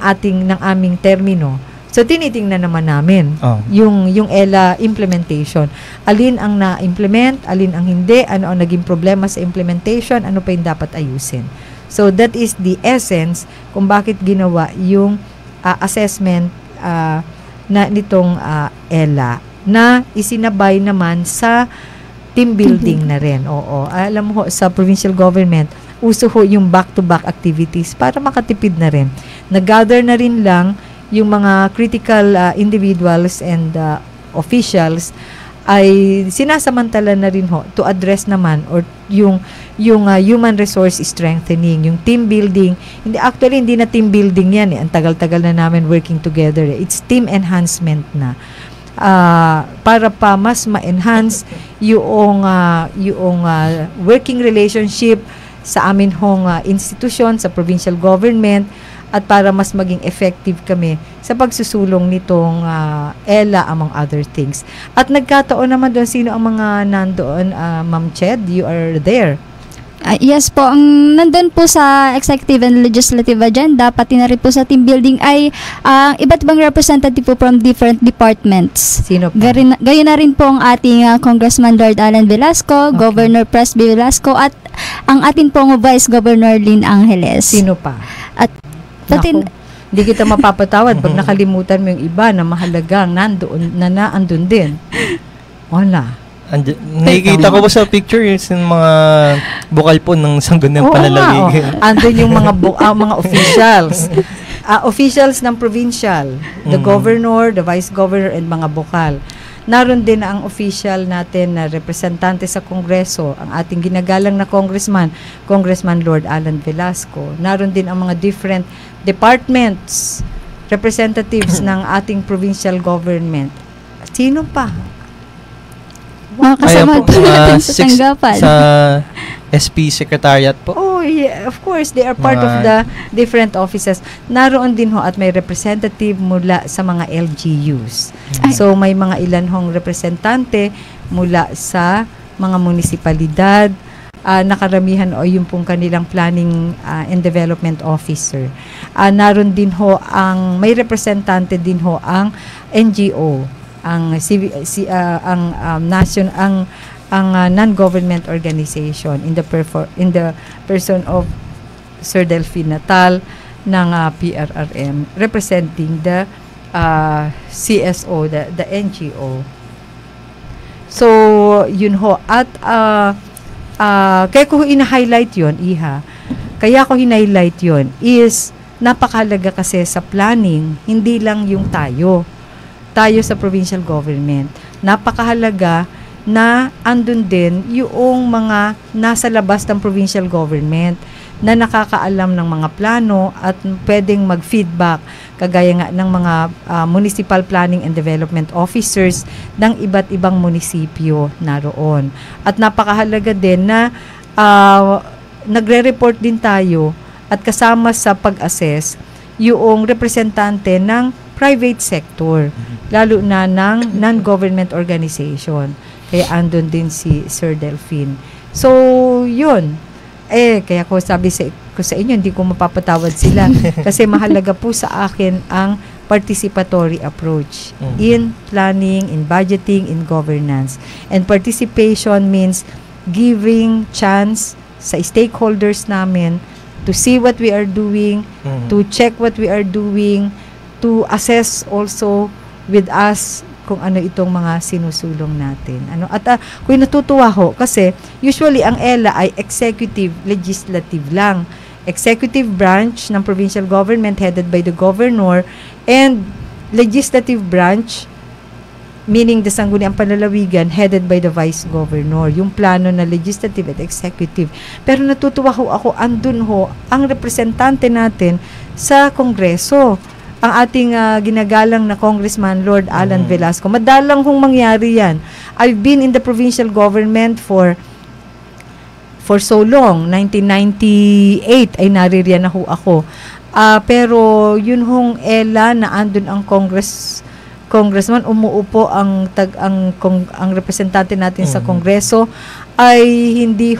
Speaker 1: aming termino. So, tinitingnan naman namin yung ELA implementation. Alin ang na-implement, alin ang hindi, ano ang naging problema sa implementation, ano pa yung dapat ayusin. So, that is the essence kung bakit ginawa yung assessment na nitong ELA na isinabay naman sa team building na rin. Oo. Alam mo sa provincial government, uso ho yung back-to-back activities para makatipid na rin. Nag-gather na rin lang yung mga critical individuals and officials ay sinasamantala na rin ho to address naman or yung human resource strengthening, yung team building. Hindi na team building yan eh. Ang tagal-tagal na namin working together eh. It's team enhancement na. Para pa mas ma-enhance yung working relationship sa amin hong institusyon, sa provincial government, at para mas maging effective kami sa pagsusulong nitong ELA among other things. At nagkataon naman doon, sino ang mga nandoon? Ma'am Ched, you are there.
Speaker 3: Yes po, ang nandun po sa executive and legislative agenda, pati na rin po sa team building ay iba't ibang representative po from different departments.
Speaker 1: Sino pa?
Speaker 3: Gayon na rin po ang ating Congressman Lord Alan Velasco,
Speaker 1: Okay.
Speaker 3: Governor Presby Velasco, at ang ating pong Vice Governor Lynn Angeles.
Speaker 1: Sino pa?
Speaker 3: At pati
Speaker 1: Naku, hindi kita mapapatawad pag nakalimutan mo yung iba na mahalagang naandun din. Wala.
Speaker 2: Nakikita ko po sa picture yung mga bukal po ng Sangguniang Panlalawigan.
Speaker 1: Andun yung mga officials. Officials ng provincial, the governor, the vice governor, and mga bukal. Naroon din ang official natin na representante sa Kongreso, ang ating ginagalang na Congressman Lord Alan Velasco. Naroon din ang mga different departments, representatives ng ating provincial government. Sino pa?
Speaker 3: mga kasama po natin sa tanggapan.
Speaker 2: Sa SP Secretariat po.
Speaker 1: Oh, yeah, of course, they are part of the different offices. Naroon din ho at may representative mula sa mga LGUs. So, may mga ilan hong representante mula sa mga munisipalidad, nakaramihan o yung pong kanilang planning and development officer. Naroon din ho may representante din ho ang NGO, ang non-government organization in the person of Sir Delphine Natal, ng PRRM representing the CSO, the NGO. So, yun ho. At kaya ko ina-highlight yun, kaya ko hinighlight yun is napakahalaga kasi sa planning, hindi lang yung tayo sa provincial government. Napakahalaga na andun din yung mga nasa labas ng provincial government na nakakaalam ng mga plano at pwedeng mag-feedback kagaya nga ng mga municipal planning and development officers ng iba't ibang munisipyo naroon. At napakahalaga din na nagre-report din tayo at kasama sa pag-assess yung representante ng private sector, lalo na ng non-government organization. Kaya andun din si Sir Delphine. So, yun. Kaya ko sabi ko sa inyo, hindi ko mapapatawad sila. Kasi mahalaga po sa akin ang participatory approach in planning, in budgeting, in governance. And participation means giving chance sa stakeholders namin to see what we are doing, to check what we are doing, to assess also with us kung ano itong mga sinusulong natin. Kung natutuwa ho, kasi usually ang ELA ay executive, legislative lang. Executive branch ng provincial government headed by the governor, and legislative branch, meaning the Sangguniang Panlalawigan, headed by the vice governor. Yung plano na legislative at executive. Pero natutuwa ho ako, andun ho ang representante natin sa Kongreso, ang ating ginagalang na Congressman Lord Alan Velasco. Madalang hong mangyari yan. I've been in the provincial government for so long. 1998 ay naririyan na ho ako. Pero yun hong ELA na andun ang congressman, umuupo ang representante natin sa Kongreso, ay hindi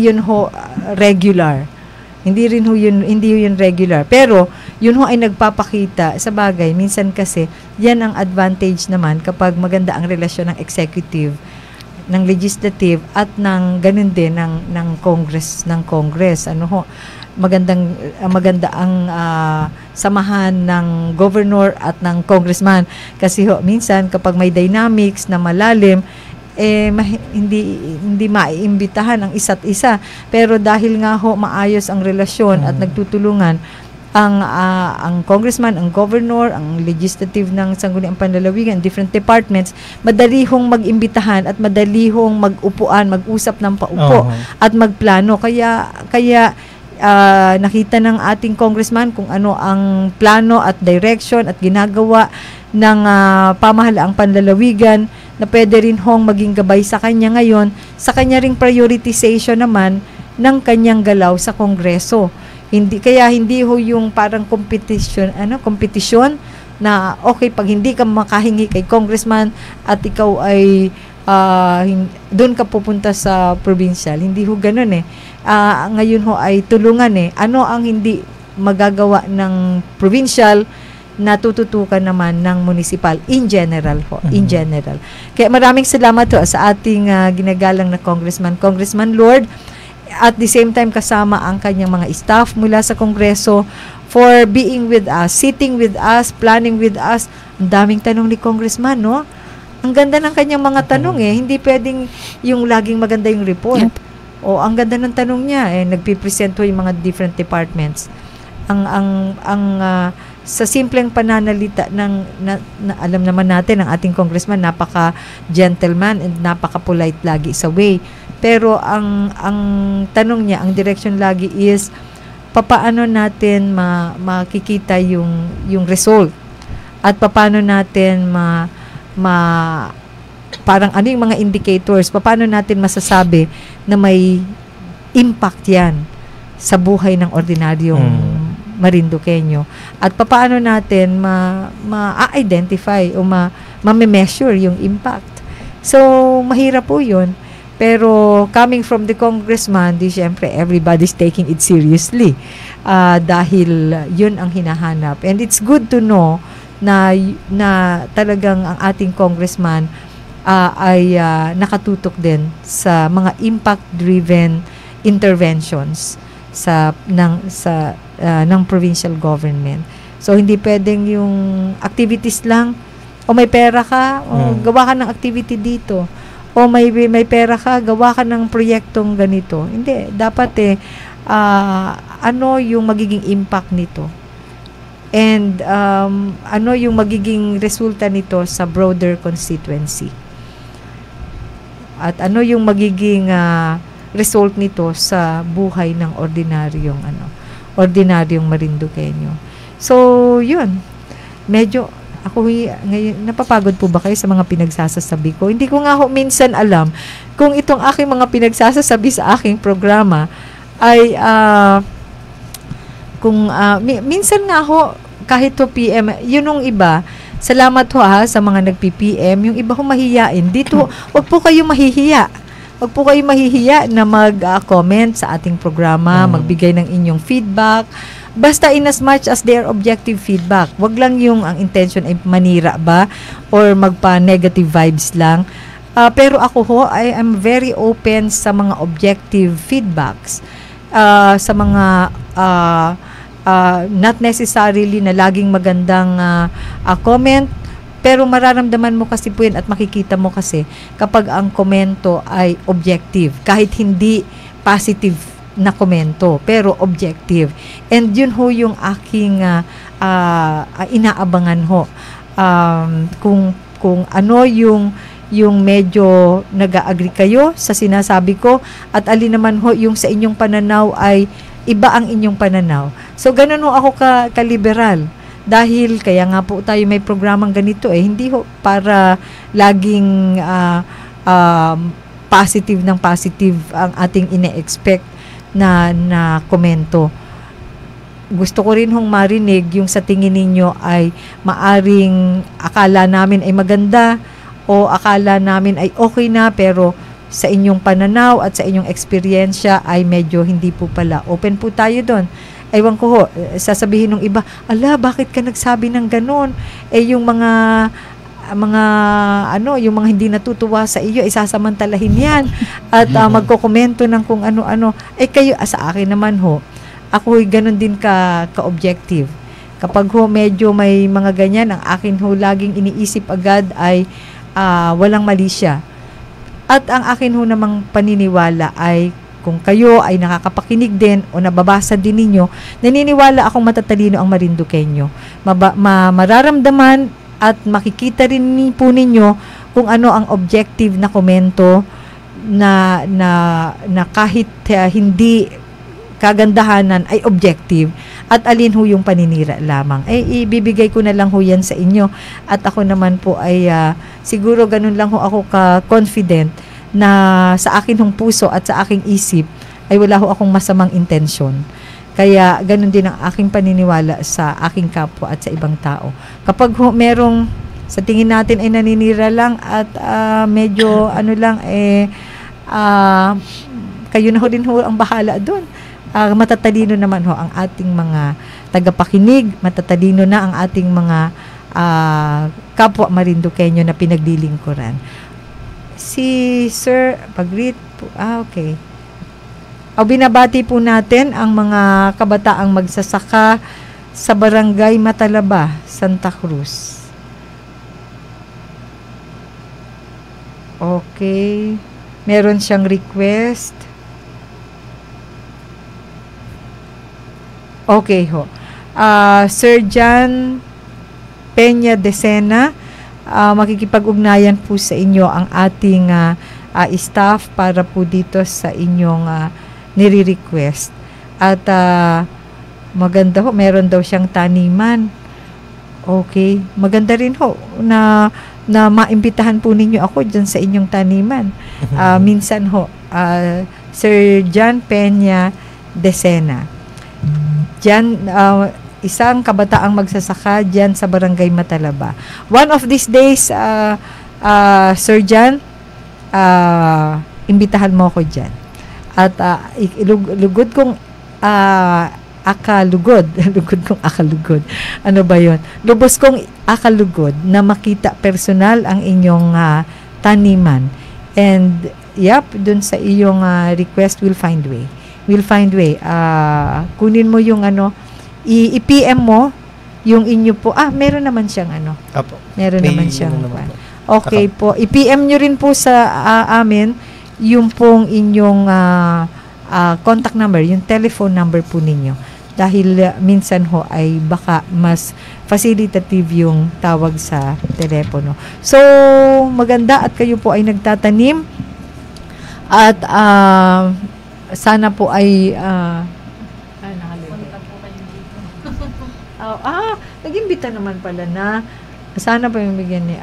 Speaker 1: yun ho regular. Hindi yun regular. Pero, yun ho ay nagpapakita sa bagay. Minsan kasi, yan ang advantage naman kapag maganda ang relasyon ng executive, ng legislative, at ng ganun din ng Congress. Maganda ang samahan ng governor at ng congressman. Kasi ho, minsan kapag may dynamics na malalim, hindi maiimbitahan ang isa't isa. Pero dahil nga ho maayos ang relasyon at nagtutulungan ang congressman, ang governor, ang legislative ng Sangguniang Panlalawigan, different departments, madali hong mag-imbitahan at madali hong mag-upuan, mag-usap ng paupo at magplano. Kaya nakita ng ating congressman kung ano ang plano at direction at ginagawa ng pamahalaang panlalawigan, na pwede rin hong maging gabay sa kanya ngayon, sa kanya ring prioritization naman ng kanyang galaw sa Kongreso. Hindi ho yung parang competition na okay, pag hindi ka makahingi kay congressman at ikaw ay doon ka pupunta sa provincial. Hindi ho ganun ngayon ho ay tulungan ano ang hindi magagawa ng provincial, natututukan naman ng municipal in general ho, in general. Kaya maraming salamat ho sa ating ginagalang na Congressman Lord, at the same time kasama ang kanyang mga staff mula sa Kongreso for being with us, sitting with us, planning with us. Ang daming tanong ni Congressman, no? Ang ganda ng kanyang mga tanong hindi pwedeng yung laging maganda yung report. O ang ganda ng tanong niya, nagpipresent ho yung mga different departments. Sa simpleng pananalita na alam naman natin ang ating congressman, napaka-gentleman and napaka-polite lagi sa way. Pero ang tanong niya, ang direction lagi is papaano natin makikita yung result at papaano natin parang ano yung mga indicators, paano natin masasabi na may impact yan sa buhay ng ordinaryong Marinduqueño, at paano natin ma-identify o ma-measure yung impact. So, mahirap po yun. Pero coming from the congressman, siyempre everybody's taking it seriously dahil yun ang hinahanap. And it's good to know na talagang ang ating congressman ay nakatutok din sa mga impact-driven interventions ng provincial government. So hindi pwedeng yung activities lang, o may pera ka, o gawa ka ng activity dito, o may pera ka, gawa ka ng proyektong ganito. Hindi, dapat ano yung magiging impact nito, and ano yung magiging resulta nito sa broader constituency, at ano yung magiging result nito sa buhay ng ordinaryong Marinduqueño. So, yun. Medyo, ngayon, napapagod po ba kayo sa mga pinagsasasabi ko? Hindi ko nga minsan alam kung itong aking mga pinagsasasabi sa aking programa ay, minsan nga kahit PM, yun yung iba, salamat sa mga nagpi-PM, yung iba mahihiyain. Dito, wag po kayo mahihiya. Huwag po kayo mahihiya na mag-comment sa ating programa, magbigay ng inyong feedback. Basta in as much as their objective feedback. Huwag lang yung ang intention ay manira ba or magpa-negative vibes lang. Pero ako I am very open sa mga objective feedbacks. Sa mga not necessarily na laging magandang comment, pero mararamdaman mo kasi po yun at makikita mo kasi kapag ang komento ay objective, kahit hindi positive na komento, pero objective. And yun yung aking inaabangan kung ano yung medyo nag-agree kayo sa sinasabi ko, at alin naman yung sa inyong pananaw ay iba ang inyong pananaw. So ganun ako ka-liberal. Dahil kaya nga po tayo may programang ganito hindi para laging positive ng positive ang ating ine-expect na komento. Gusto ko rin marinig yung sa tingin ninyo ay maaring akala namin ay maganda o akala namin ay okay na, pero sa inyong pananaw at sa inyong eksperyensya ay medyo hindi po pala. Open po tayo doon. Ewan ko sasabihin ng iba, bakit ka nagsabi ng ganon? Yung mga yung mga hindi natutuwa sa iyo, isasamantalahin yan at magkokomento ng kung ano-ano. Kayo, sa akin naman ako ganon din ka-objective. Kapag medyo may mga ganyan, ang akin laging iniisip agad ay walang mali siya. At ang akin namang paniniwala ay kung kayo ay nakakapakinig din o nababasa din ninyo, naniniwala akong matatalino ang Marinduqueño. Mararamdaman at makikita rin po ninyo kung ano ang objective na komento na kahit hindi kagandahanan ay objective, at alin yung paninira lamang. Ibibigay ko na lang yan sa inyo, at ako naman po ay siguro ganun lang ako ka-confident na sa akin puso at sa aking isip ay wala akong masamang intensyon. Kaya ganun din ang aking paniniwala sa aking kapwa at sa ibang tao. Kapag merong sa tingin natin ay naninira lang at medyo kayo na din ang bahala doon. Matatalino naman ang ating mga tagapakinig, matatalino na ang ating mga kapwa Marinduqueño na pinaglilingkuran. Si Sir Pagrit po, okay. Binabati po natin ang mga kabataang magsasaka sa Barangay Matalaba, Santa Cruz. Okay. Meron siyang request. Okay Sir John Peña Decena, makikipag-ugnayan po sa inyo ang ating staff para po dito sa inyong nire-request. At maganda meron daw siyang taniman. Okay, maganda rin na maimbitahan po ninyo ako dyan sa inyong taniman. Minsan Sir John Peña Decena. Diyan, isang kabataang magsasaka dyan sa Barangay Matalaba. One of these days, Sir John, imbitahan mo ako dyan. At lugod kong akalugod. Lugod kong akalugod. Ano ba yun? Lubos kong akalugod na makita personal ang inyong taniman. And, dun sa iyong request, will find way we'll find way. Kunin mo yung i-PM mo yung inyo po. Meron naman siyang
Speaker 2: Apo.
Speaker 1: Meron
Speaker 2: May
Speaker 1: naman siyang
Speaker 2: naman po.
Speaker 1: Okay po. I-PM nyo rin po sa amin yung pong inyong contact number, yung telephone number po ninyo. Dahil minsan ho ay baka mas facilitative yung tawag sa telepono. So, maganda at kayo po ay nagtatanim at sana po ay nag-imbita naman pala na sana pa yung bigyan ni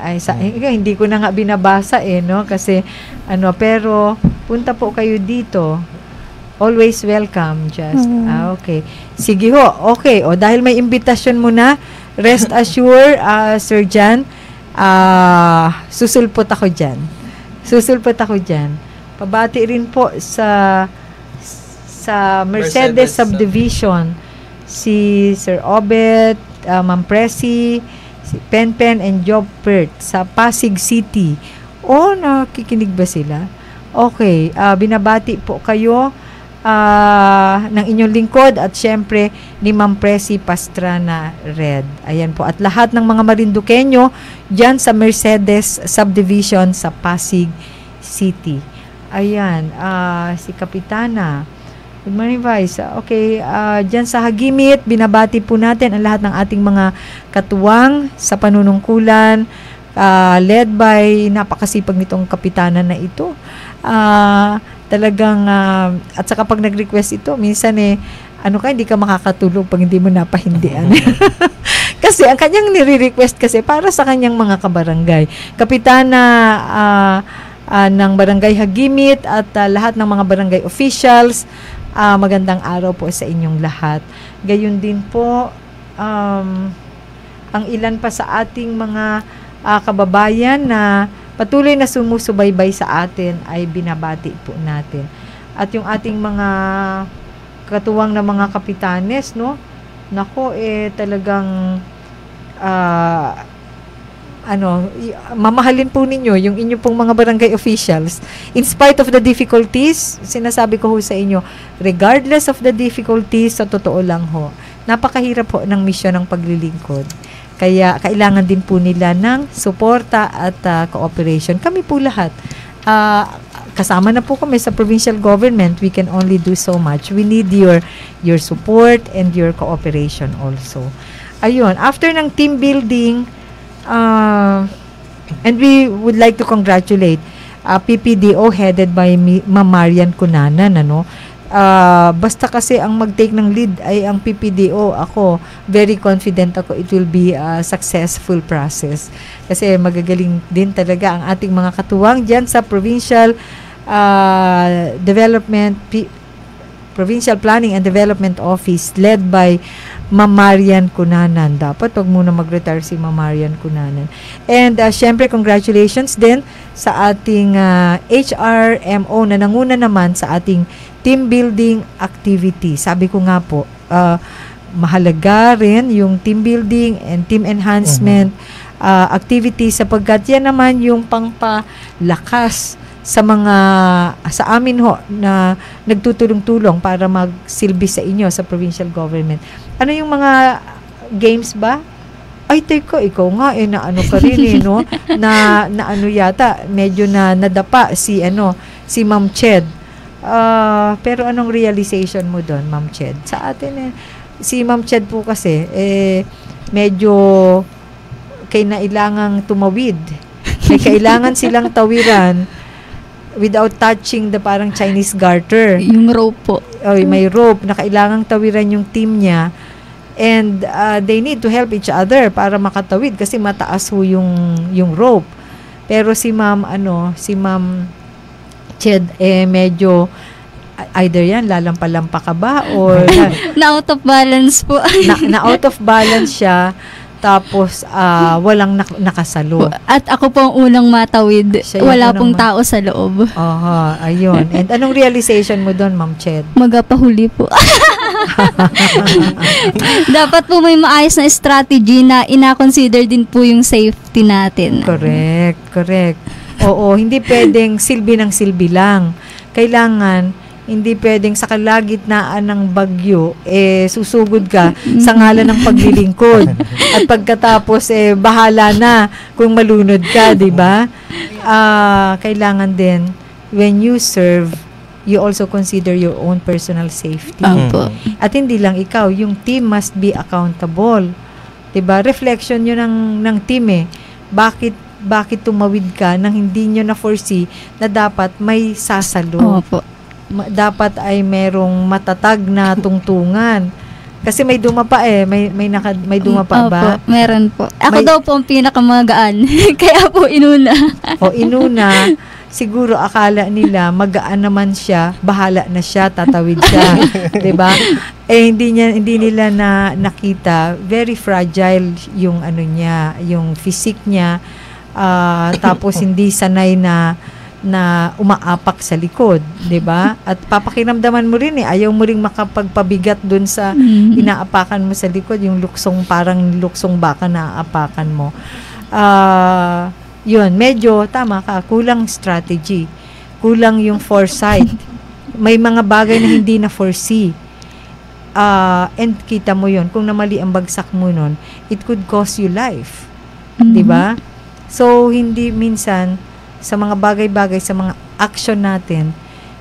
Speaker 1: hindi ko na nga binabasa no kasi pero punta po kayo dito. Always welcome, just. Okay. Sige ho. Okay. Dahil may imbitasyon mo na, rest assured, Sir Jan, susulpot ako dyan. Pabati rin po sa Mercedes Subdivision, si Sir Obet, Ma'am Presi, si Pen and Job Pert sa Pasig City. Nakikinig ba sila? Okay. Binabati po kayo ng inyong lingkod at syempre ni Ma'am Presi Pastrana Red. Ayan po. At lahat ng mga Marinduqueño dyan sa Mercedes Subdivision sa Pasig City. Ayan. Si Kapitana. Good morning, Vice. Okay. Dyan sa Hagimit, binabati po natin ang lahat ng ating mga katuwang sa panunungkulan led by napakasipag nitong kapitana na ito. Talagang at saka pag nag-request ito minsan hindi ka makakatulog pag hindi mo napahindian. Kasi ang kanyang nire-request kasi para sa kanyang mga kabarangay, kapitana ng barangay Hagimit at lahat ng mga barangay officials, magandang araw po sa inyong lahat. Gayon din po ang ilan pa sa ating mga kababayan na patuloy na sumusubaybay sa atin ay binabati po natin. At yung ating mga katuwang na mga kapitanes, talagang mamahalin po ninyo yung inyo pong mga barangay officials. In spite of the difficulties, sinasabi ko ho sa inyo, regardless of the difficulties, sa totoo lang ho, napakahirap ho ng misyon ng paglilingkod. Kaya kailangan din po nila ng suporta at cooperation. Kami po lahat. Kasama na po kami sa provincial government. We can only do so much. We need your support and your cooperation also. Ayun. After ng team building, and we would like to congratulate PPDO headed by Ma'am Marian Cunanan, basta kasi ang mag-take ng lead ay ang PPDO. Ako, very confident ako it will be a successful process. Kasi magagaling din talaga ang ating mga katuwang dyan sa Provincial Provincial Planning and Development Office led by Ma'am Marian Cunanan. Dapat wag muna mag-retire si Ma'am Marian Cunanan. And syempre congratulations din sa ating HRMO na nanguna naman sa ating team building activity. Sabi ko nga po, mahalaga rin yung team building and team enhancement activity sapagkat yan naman yung pangpalakas sa amin ho na nagtutulong-tulong para magsilbi sa inyo sa provincial government. Ano yung mga games ba? Ay, teka, ikaw nga naano ka rin na yata medyo na nadapa si Ma'am Ched. Pero anong realization mo doon, Ma'am Ched? Sa atin si Ma'am Ched po kasi medyo kailangang tumawid. May kailangan silang tawiran without touching the parang Chinese garter.
Speaker 3: Yung rope po.
Speaker 1: May rope na kailangang tawiran yung team niya. And they need to help each other para makatawid kasi mataas ho yung rope. Pero si Ma'am Ched medyo either yan lalampa-lampa ka ba or
Speaker 3: na out of balance po.
Speaker 1: na out of balance siya tapos walang nakasalo.
Speaker 3: At ako po ang unang matawid. Wala pong tao sa loob.
Speaker 1: Ayun. And anong realization mo doon, Ma'am Ched?
Speaker 3: Magapahuli po. Dapat po may maayos na strategy na ina-consider din po yung safety natin.
Speaker 1: Correct. Oo, hindi pwedeng silbi ng silbi lang. Kailangan Hindi pwedeng sa kalagitnaan ng bagyo, susugod ka sa ngalan ng paglilingkod. At pagkatapos, bahala na kung malunod ka, di ba? Kailangan din, when you serve, you also consider your own personal safety.
Speaker 3: Opo.
Speaker 1: At hindi lang ikaw, yung team must be accountable. Diba? Reflection yun ng team Bakit tumawid ka nang hindi nyo na-foresee na dapat may sasalo.
Speaker 3: Opo.
Speaker 1: Dapat ay merong matatag na tungtungan. Kasi may dumapa may dumapa ba?
Speaker 3: Opo, meron po. Ako
Speaker 1: May-
Speaker 3: daw po ang pinakamagaan. Kaya po inuna.
Speaker 1: O inuna, siguro akala nila magaan naman siya, bahala na siya, tatawid siya, 'di ba? Hindi nila nakita, very fragile yung ano niya, yung physique niya. Tapos hindi sanay na umaapak sa likod, 'di ba? At papakiramdaman mo rin ayaw mo ring makapagpabigat dun sa inaapakan mo sa likod, yung parang luksong baka na aapakan mo. Yun, medyo tama ka, kulang strategy, kulang yung foresight. May mga bagay na hindi na foresee. And kita mo yun, kung namali ang bagsak mo nun, it could cost you life. 'Di ba? So, hindi minsan sa mga bagay-bagay, sa mga action natin,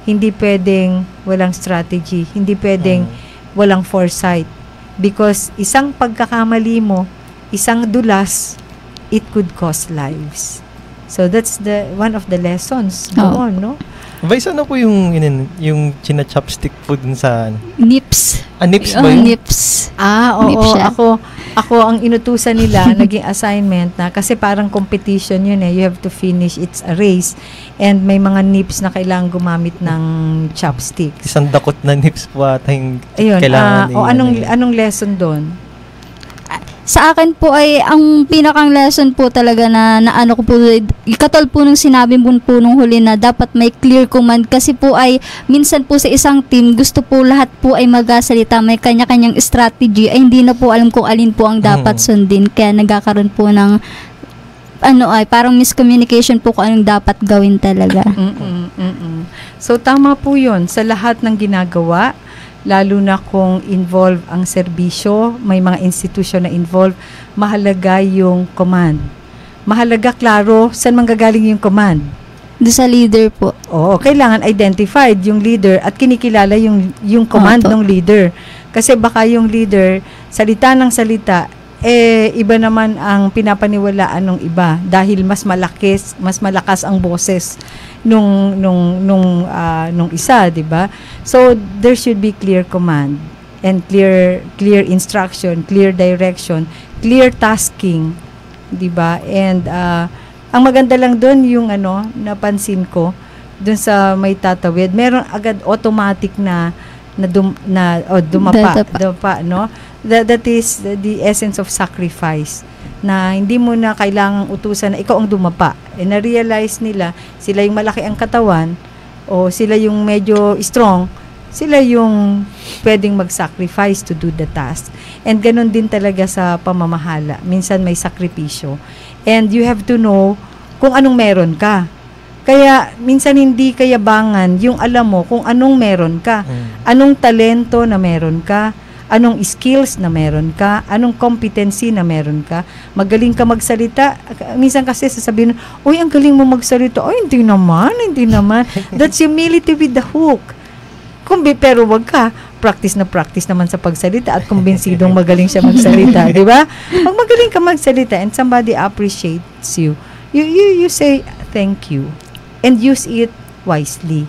Speaker 1: hindi pwedeng walang strategy, hindi pwedeng walang foresight. Because isang pagkakamali mo, isang dulas, it could cost lives. So, that's one of the lessons doon, no?
Speaker 2: Vice, ano po yung china-chopstick po dun sa
Speaker 3: Nips.
Speaker 2: nips ba
Speaker 3: Oh,
Speaker 2: yun?
Speaker 3: nips.
Speaker 1: Oo.
Speaker 3: Nip siya.
Speaker 1: Ako ang inutusan nila, naging assignment na, kasi parang competition yun you have to finish, it's a race, and may mga nips na kailangan gumamit ng chopsticks.
Speaker 2: Isang dakot na nips po ata yung
Speaker 1: Ayun,
Speaker 2: kailangan.
Speaker 1: anong lesson doon?
Speaker 3: Sa akin po ay ang pinakang lesson po talaga na ano ko po, katol po nung sinabi mo po nung huli na dapat may clear command, kasi po ay minsan po sa isang team gusto po lahat po ay magasalita, may kanya-kanyang strategy, ay hindi na po alam kung alin po ang dapat sundin, kaya nagkakaroon po ng parang miscommunication po kung anong dapat gawin talaga.
Speaker 1: So tama po yun sa lahat ng ginagawa, lalo na kung involve ang serbisyo, may mga institusyon na involve, mahalaga yung command. Mahalaga, klaro, saan manggagaling yung command?
Speaker 3: Do sa leader po.
Speaker 1: Oo, kailangan identified yung leader at kinikilala yung command ng leader. Kasi baka yung leader, salita ng salita, iba naman ang pinapaniwalaan ng iba dahil mas malakas ang boses nung isa, 'di ba? So there should be clear command and clear instruction, clear direction, clear tasking, 'di ba? And ang maganda lang doon yung napansin ko doon sa may tatawid, meron agad automatic na dumapa, no? That is the essence of sacrifice, na hindi mo na kailangang utusan na ikaw ang dumapa. Na-realize nila, sila yung malaki ang katawan o sila yung medyo strong, sila yung pwedeng mag-sacrifice to do the task. And ganun din talaga sa pamamahala. Minsan may sakripisyo. And you have to know kung anong meron ka. Kaya minsan hindi kayabangan yung alam mo kung anong meron ka. Anong talento na meron ka, anong skills na meron ka, anong competency na meron ka. Magaling ka magsalita. Minsan kasi sasabihin, uy, ang galing mo magsalita. Ay, hindi naman. That's humility with the hook. Pero wag ka, practice naman sa pagsalita at kumbinsidong magaling siya magsalita, di ba? Pag magaling ka magsalita and somebody appreciates you, you say thank you and use it wisely.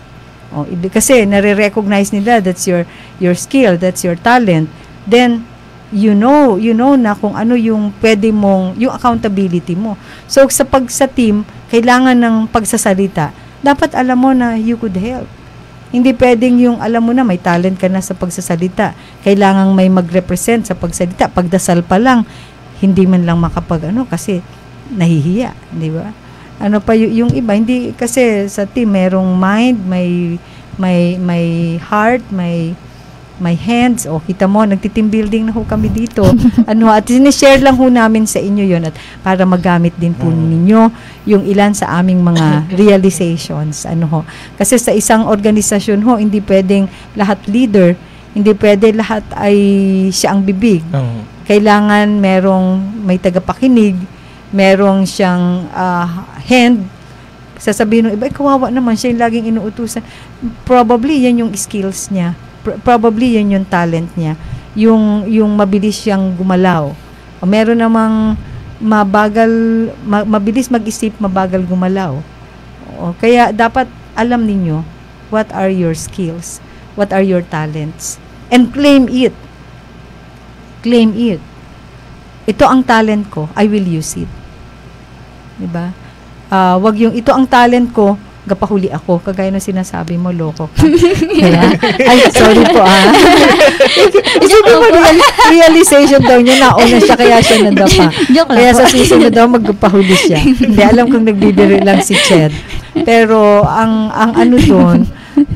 Speaker 1: Kasi nare-recognize nila that's your skill, that's your talent. Then you know na kung ano yung pwede mong, yung accountability mo. So sa team, kailangan ng pagsasalita. Dapat alam mo na you could help. Hindi pwedeng yung alam mo na may talent ka na sa pagsasalita. Kailangang may mag-represent sa pagsalita. Pagdasal pa lang, hindi man lang kasi nahihiya, di ba? Ano pa yung iba, hindi kasi sa team merong mind, may heart, may my hands. O, kita mo, nagti-team building na ho kami dito. At sinishare lang ho namin sa inyo yon at para magamit din po ninyo yung ilan sa aming mga realizations. Kasi sa isang organisasyon ho, hindi pwedeng lahat leader, hindi pwede lahat ay siya ang bibig. Kailangan may tagapakinig, merong siyang hand. Sasabihin ng iba, kawawa naman, siya yung laging inuutusan. Probably, yan yung skills niya. Probably, yan yung talent niya. Yung mabilis siyang gumalaw. O meron namang mabilis mag-isip, mabagal gumalaw. O, kaya, dapat alam ninyo, what are your skills? What are your talents? And claim it. Claim it. Ito ang talent ko, I will use it. Diba? Wag yung ito ang talent ko, gapahuli ako. Kagaya ng sinasabi mo, loko ka. Ay, sorry po Isipin mo, realization daw niya, nauna siya, kaya siya nadapa. Kaya sa susunod daw, magpahuli siya. Hindi, alam kong nagbibiro lang si Ched. Pero, ang ano doon,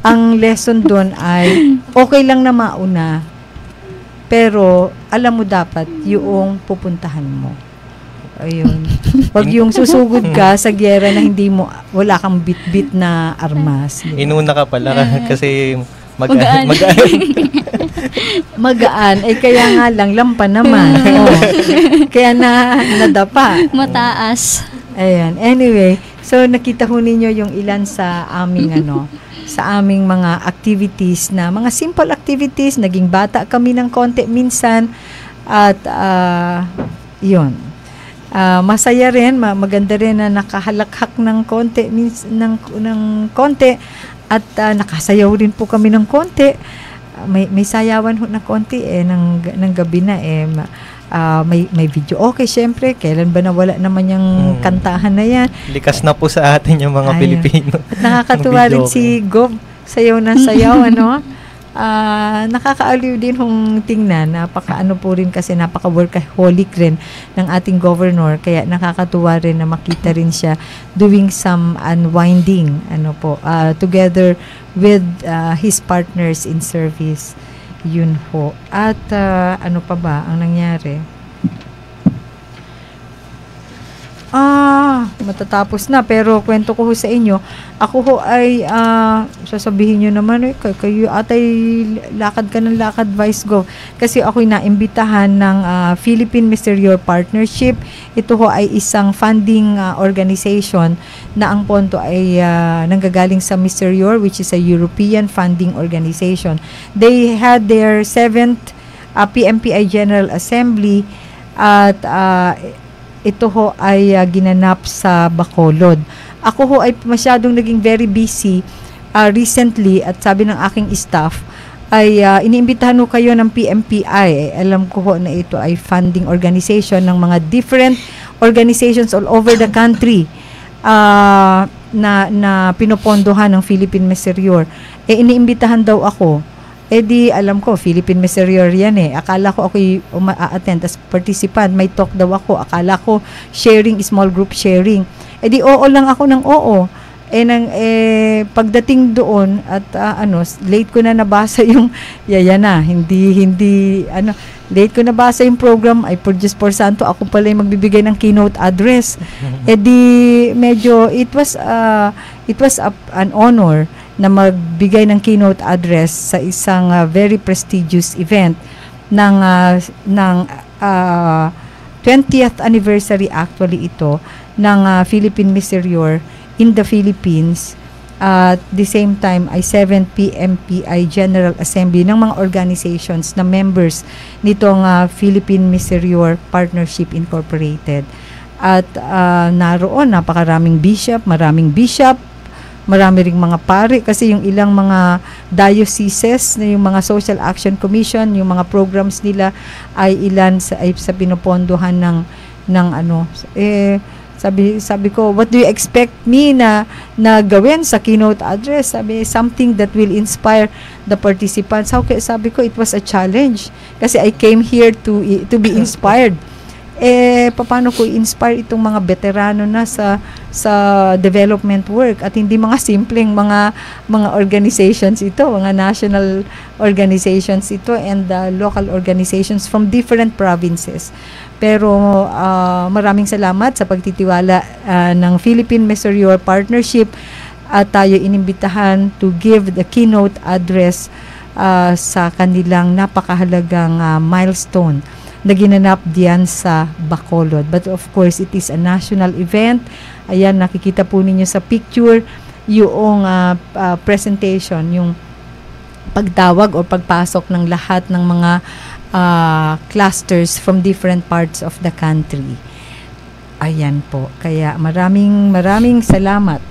Speaker 1: ang lesson doon ay, okay lang na mauna. Pero, alam mo dapat, yung pupuntahan mo. Ayun. Wag yung susugod ka sa gyera na wala kang bit-bit na armas. Diba?
Speaker 2: Inuna ka pala kasi
Speaker 3: magaan.
Speaker 1: Magaan. Kaya nga lang, lampa naman. Kaya nadapa.
Speaker 3: Mataas.
Speaker 1: Ayan. Anyway, so nakita ho ninyo yung ilan sa aming sa aming mga activities na mga simple activities. Naging bata kami ng konti minsan at yun. Masaya rin, maganda rin na nakahalakhak ng konti ng konti at nakasayaw rin po kami ng konti. May sayawan ho na konti ng gabi na may video. Okay, syempre, kailan ba nawala naman yung kantahan na yan?
Speaker 2: Likas na po sa atin yung mga Pilipino.
Speaker 1: At nakakatuwa rin si Gob, sayaw na sayaw, nakakaaliw din hong tingnan. Po rin kasi napaka-workaholic rin ng ating governor. Kaya nakakatuwa rin na makita rin siya doing some unwinding together with his partners in service. Yun po. At ano pa ba ang nangyari? Matatapos na, pero kwento ko ho sa inyo, ako ho ay sasabihin nyo naman, kayo atay lakad ka ng lakad, Vice Gov, kasi ako'y naimbitahan ng Philippine Miserior Partnership. Ito ho ay isang funding organization na ang pondo ay nanggagaling sa Miserior, which is a European funding organization. They had their 7th PMPI General Assembly at ito ho ay ginanap sa Bacolod. Ako ho ay masyadong naging very busy recently at sabi ng aking staff ay iniimbitahan ho kayo ng PMPI. Alam ko ho na ito ay funding organization ng mga different organizations all over the country na pinopondohan ng Philippine Miserior. Iniimbitahan daw ako. Di alam ko, Philippine Miserior yan Akala ko ako'y attend as participant. May talk daw ako. Akala ko sharing, small group sharing. Di oo lang ako ng oo. Pagdating doon at late ko na nabasa yung late ko nabasa yung program ay Produce for Santo. Ako pala yung magbibigay ng keynote address. Medyo it was an honor na magbigay ng keynote address sa isang very prestigious event ng 20th anniversary actually ito ng Philippine Miserior in the Philippines. At the same time ay 7th PMPI General Assembly ng mga organizations na members nitong Philippine Miserior Partnership Incorporated. At naroon napakaraming maraming bishop, marami ring mga pari kasi yung ilang mga dioceses na yung mga Social Action Commission, yung mga programs nila ay ilan sa pinopondohan ng sabi ko, what do you expect me na gawin sa keynote address? Sabi, something that will inspire the participants. Sabi ko, it was a challenge kasi I came here to be inspired. paano ko i-inspire itong mga veterano na sa development work, at hindi mga simpleng mga organizations ito, mga national organizations ito, and local organizations from different provinces. Pero maraming salamat sa pagtitiwala ng Philippine Mesorior Partnership, at tayo inimbitahan to give the keynote address sa kanilang napakahalagang milestone na ginanap diyan sa Bacolod. But of course, it is a national event. Ayan, nakikita po ninyo sa picture yung presentation, yung pagtawag o pagpasok ng lahat ng mga clusters from different parts of the country. Ayan po. Kaya maraming salamat.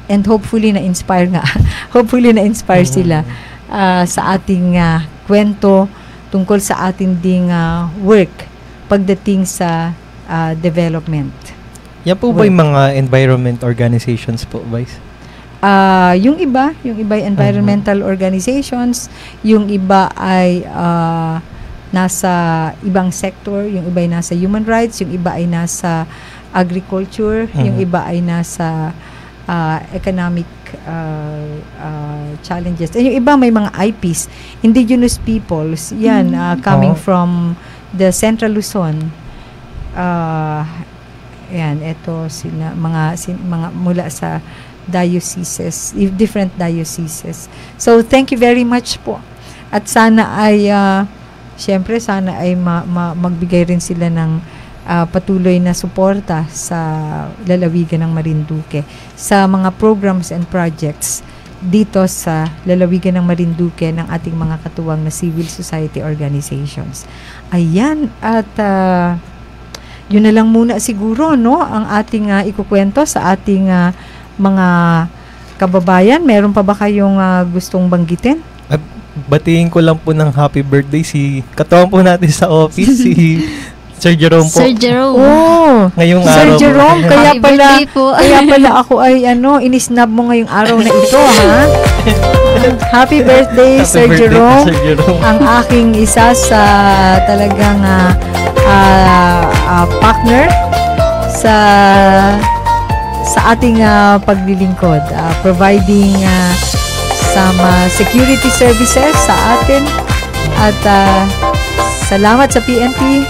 Speaker 1: And hopefully na-inspire nga. Hopefully na-inspire sila sa ating kwento tungkol sa ating ding work pagdating sa development.
Speaker 2: Yan po ba yung mga environment organizations po, Vice?
Speaker 1: Yung iba ay environmental organizations, yung iba ay nasa ibang sector, yung iba ay nasa human rights, yung iba ay nasa agriculture, yung iba ay nasa economic challenges. And yung iba may mga IPs, indigenous peoples, yan, coming from the Central Luzon. Yan, ito sila, mga mula sa dioceses, different dioceses. So, thank you very much po. At sana ay, syempre, sana ay magbigay rin sila ng patuloy na suporta sa lalawigan ng Marinduque sa mga programs and projects dito sa lalawigan ng Marinduque ng ating mga katuwang na civil society organizations. Ayan, at yun na lang muna siguro, no, ang ating ikukwento sa ating mga kababayan. Meron pa ba kayong gustong banggitin?
Speaker 2: Batiin ko lang po ng happy birthday si katuwang po natin sa office, si Sir Jerome po.
Speaker 3: Sir Jerome.
Speaker 1: Oh,
Speaker 2: Ngayong
Speaker 1: Sir
Speaker 2: araw
Speaker 1: Jerome,
Speaker 2: po.
Speaker 1: kaya
Speaker 3: Happy
Speaker 1: pala,
Speaker 3: birthday po.
Speaker 1: kaya pala ako ay inisnab mo ngayong araw na ito, ha? Happy birthday,
Speaker 2: Happy
Speaker 1: Sir
Speaker 2: birthday,
Speaker 1: Jerome.
Speaker 2: Sir Jerome.
Speaker 1: Ang aking isa sa talagang partner sa ating paglilingkod, providing some security services sa atin, at salamat sa PNP.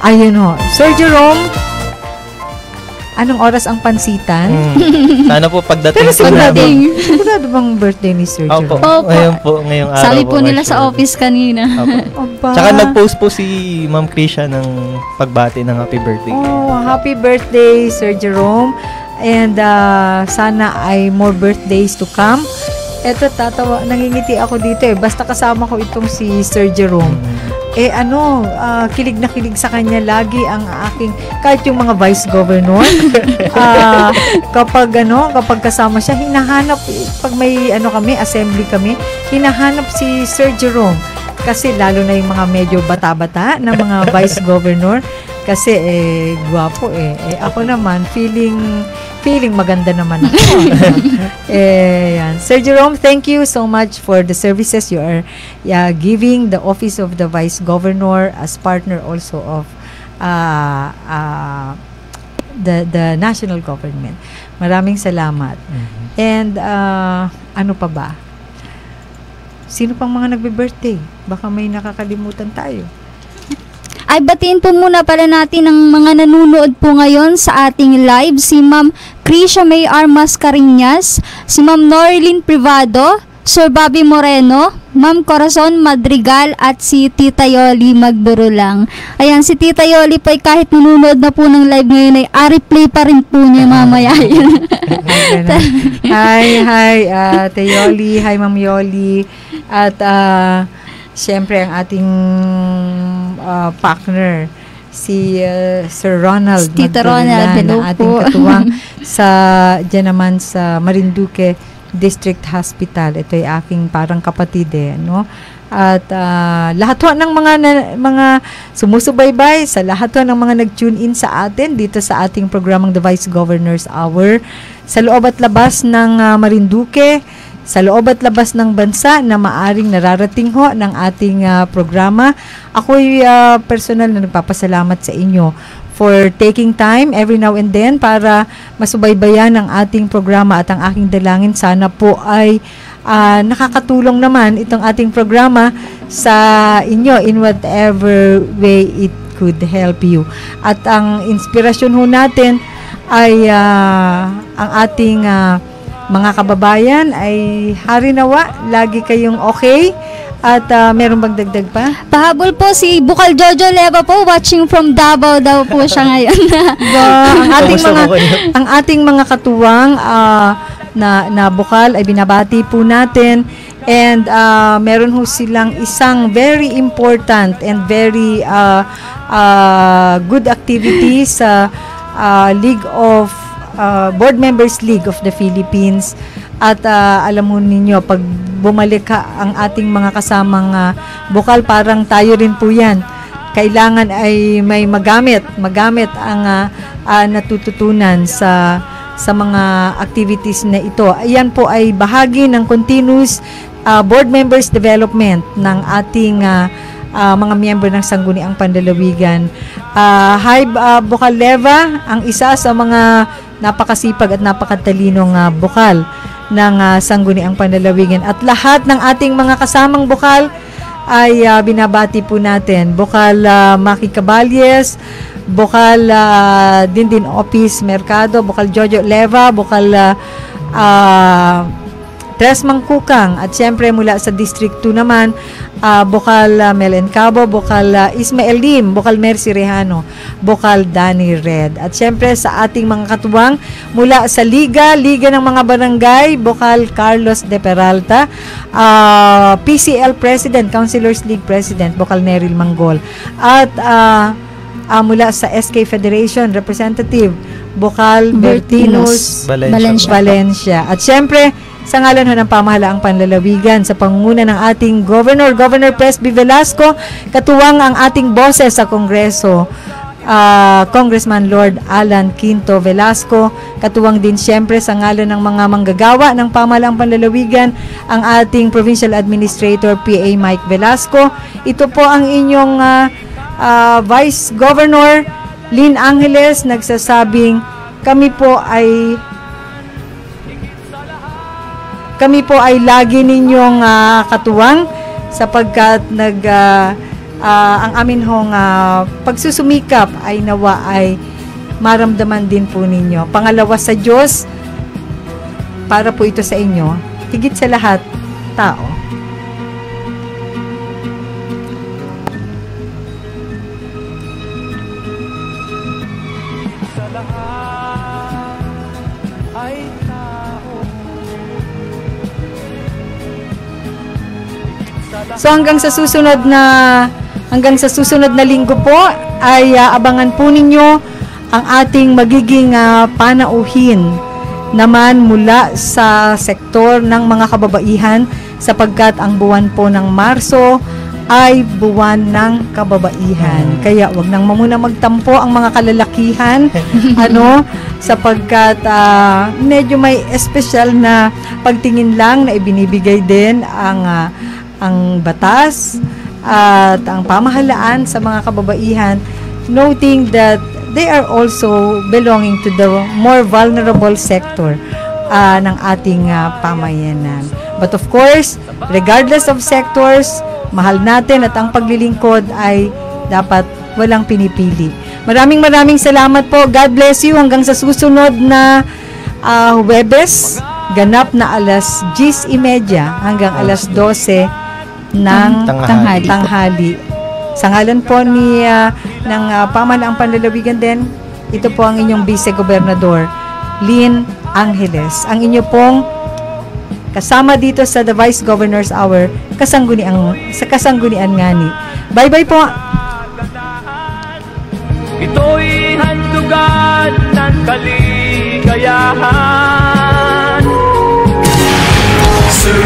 Speaker 1: Ayun ho. Sir Jerome, anong oras ang pansitan?
Speaker 2: Sana po pagdating
Speaker 1: Pero
Speaker 2: po namin.
Speaker 1: sigurado bang birthday ni Sir
Speaker 2: Opo.
Speaker 1: Jerome?
Speaker 2: Ngayong araw
Speaker 3: Sabi po nila
Speaker 2: March
Speaker 3: sa
Speaker 2: 1.
Speaker 3: office kanina.
Speaker 2: Opo.
Speaker 1: Aba.
Speaker 2: Tsaka nag-post po si Ma'am Krisha ng pagbati ng happy birthday.
Speaker 1: Oh, happy birthday, Sir Jerome. And sana ay more birthdays to come. Eto, nangingiti ako dito basta kasama ko itong si Sir Jerome. Kilig na kilig sa kanya lagi ang aking, kahit yung mga vice governor, kapag kasama siya, hinahanap, pag may assembly kami, hinahanap si Sir Jerome. Kasi lalo na yung mga medyo bata-bata na mga vice governor, kasi gwapo ako naman, feeling maganda naman ako. Yan. Sir Jerome, thank you so much for the services you are giving the office of the Vice Governor as partner also of the national government. Maraming salamat. And ano pa ba? Sino pang mga nagbe-birthday? Baka may nakakalimutan tayo.
Speaker 3: Ay, batiin po muna pala natin ang mga nanonood po ngayon sa ating live. Si Ma'am Krisha May Armas Cariñas, si Ma'am Norlin Privado, Sir Bobby Moreno, Ma'am Corazon Madrigal, at si Tita Yoli Magdurulang. Ayan, si Tita Yoli po ay kahit nanonood na po ng live ngayon ay replay pa rin po niya mamaya.
Speaker 1: Hi, Ate Yoli. Hi, Ma'am Yoli. At siyempre ang ating partner, si Sir Ronald
Speaker 3: Tita Ronald, hello
Speaker 1: na ating
Speaker 3: po.
Speaker 1: katuwang dyan naman sa Marinduque District Hospital. Ito ay aking parang kapatid no? At lahat ho ng mga sumusubaybay, sa lahat ho ng mga nag-tune in sa atin dito sa ating programang The Vice Governor's Hour sa loob at labas ng Marinduque, sa loob at labas ng bansa na maaring nararating ho ng ating programa. Ako'y personal na nagpapasalamat sa inyo for taking time every now and then para masubaybayan ang ating programa, at ang aking dalangin sana po ay nakakatulong naman itong ating programa sa inyo in whatever way it could help you. At ang inspirasyon ho natin ay ang ating mga kababayan ay harinawa, lagi kayong okay. At meron bang dagdag pa?
Speaker 3: Pahabol po si Bukal Jojo Leva po, watching from Davao daw po siya ngayon.
Speaker 1: ang ating mga katuwang na bukal ay binabati po natin, and meron ho silang isang very important and very good activity sa League of Board Members League of the Philippines. At alam mo ninyo, pag bumalik ang ating mga kasamang bukal, parang tayo rin po yan. Kailangan ay may magamit ang natututunan sa mga activities na ito. Ayan po ay bahagi ng continuous board members development ng ating mga miyembro ng Sangguniang Panlalawigan. Bukal Leva, ang isa sa mga napakasipag at napakatalinong bukal ng Sangguniang Panlalawigan, at lahat ng ating mga kasamang bukal ay binabati po natin. Bukal Maki Caballes, Bukal Dindin Opis Mercado, Bukal Jojo Leva, Bukal Tres Mangkukang, at siyempre mula sa District 2 naman, Bukal Melen Cabo, Bukal Ismael Lim, Bukal Mercy Rehano, Bukal Danny Red. At siyempre sa ating mga katuwang mula sa Liga ng mga Barangay, Bukal Carlos de Peralta, PCL President, Councilors League President, Bukal Neril Manggol. At mula sa SK Federation Representative, Bukal Bertinos Valencia. At siyempre, sa ngalan ho ng Pamahalaang Panlalawigan, sa pangunguna ng ating Governor Presby Velasco, katuwang ang ating boses sa Kongreso, Congressman Lord Alan Quinto Velasco, katuwang din siyempre sa ngalan ng mga manggagawa ng Pamahalaang Panlalawigan, ang ating Provincial Administrator PA Mike Velasco. Ito po ang inyong Vice Governor Lynn Angeles, nagsasabing kami po ay lagi ninyong katuwang, sapagkat ang amin hong pagsusumikap ay nawa ay maramdaman din po ninyo. Pangalawa sa Diyos, para po ito sa inyo, higit sa lahat, tao. So hanggang sa susunod na linggo po ay abangan po ninyo ang ating magiging panauhin naman mula sa sektor ng mga kababaihan, sapagkat ang buwan po ng Marso ay buwan ng kababaihan. Kaya wag nang muna magtampo ang mga kalalakihan sapagkat medyo may espesyal na pagtingin lang na ibinibigay din ang batas at ang pamahalaan sa mga kababaihan, noting that they are also belonging to the more vulnerable sector ng ating pamayanan. But of course, regardless of sectors, mahal natin, at ang paglilingkod ay dapat walang pinipili. Maraming salamat po. God bless you. Hanggang sa susunod na Huwebes, ganap na alas 10:30 hanggang alas 12 ng tanghali. Sa ngalan po ng Pamahalaang Panlalawigan din, ito po ang inyong Vice Gobernador Lynn Angeles, ang inyo pong kasama dito sa The Vice Governor's Hour sa Kasanggunian Ngani. Bye-bye po.
Speaker 5: Ito'y handugan ng kaligayahan.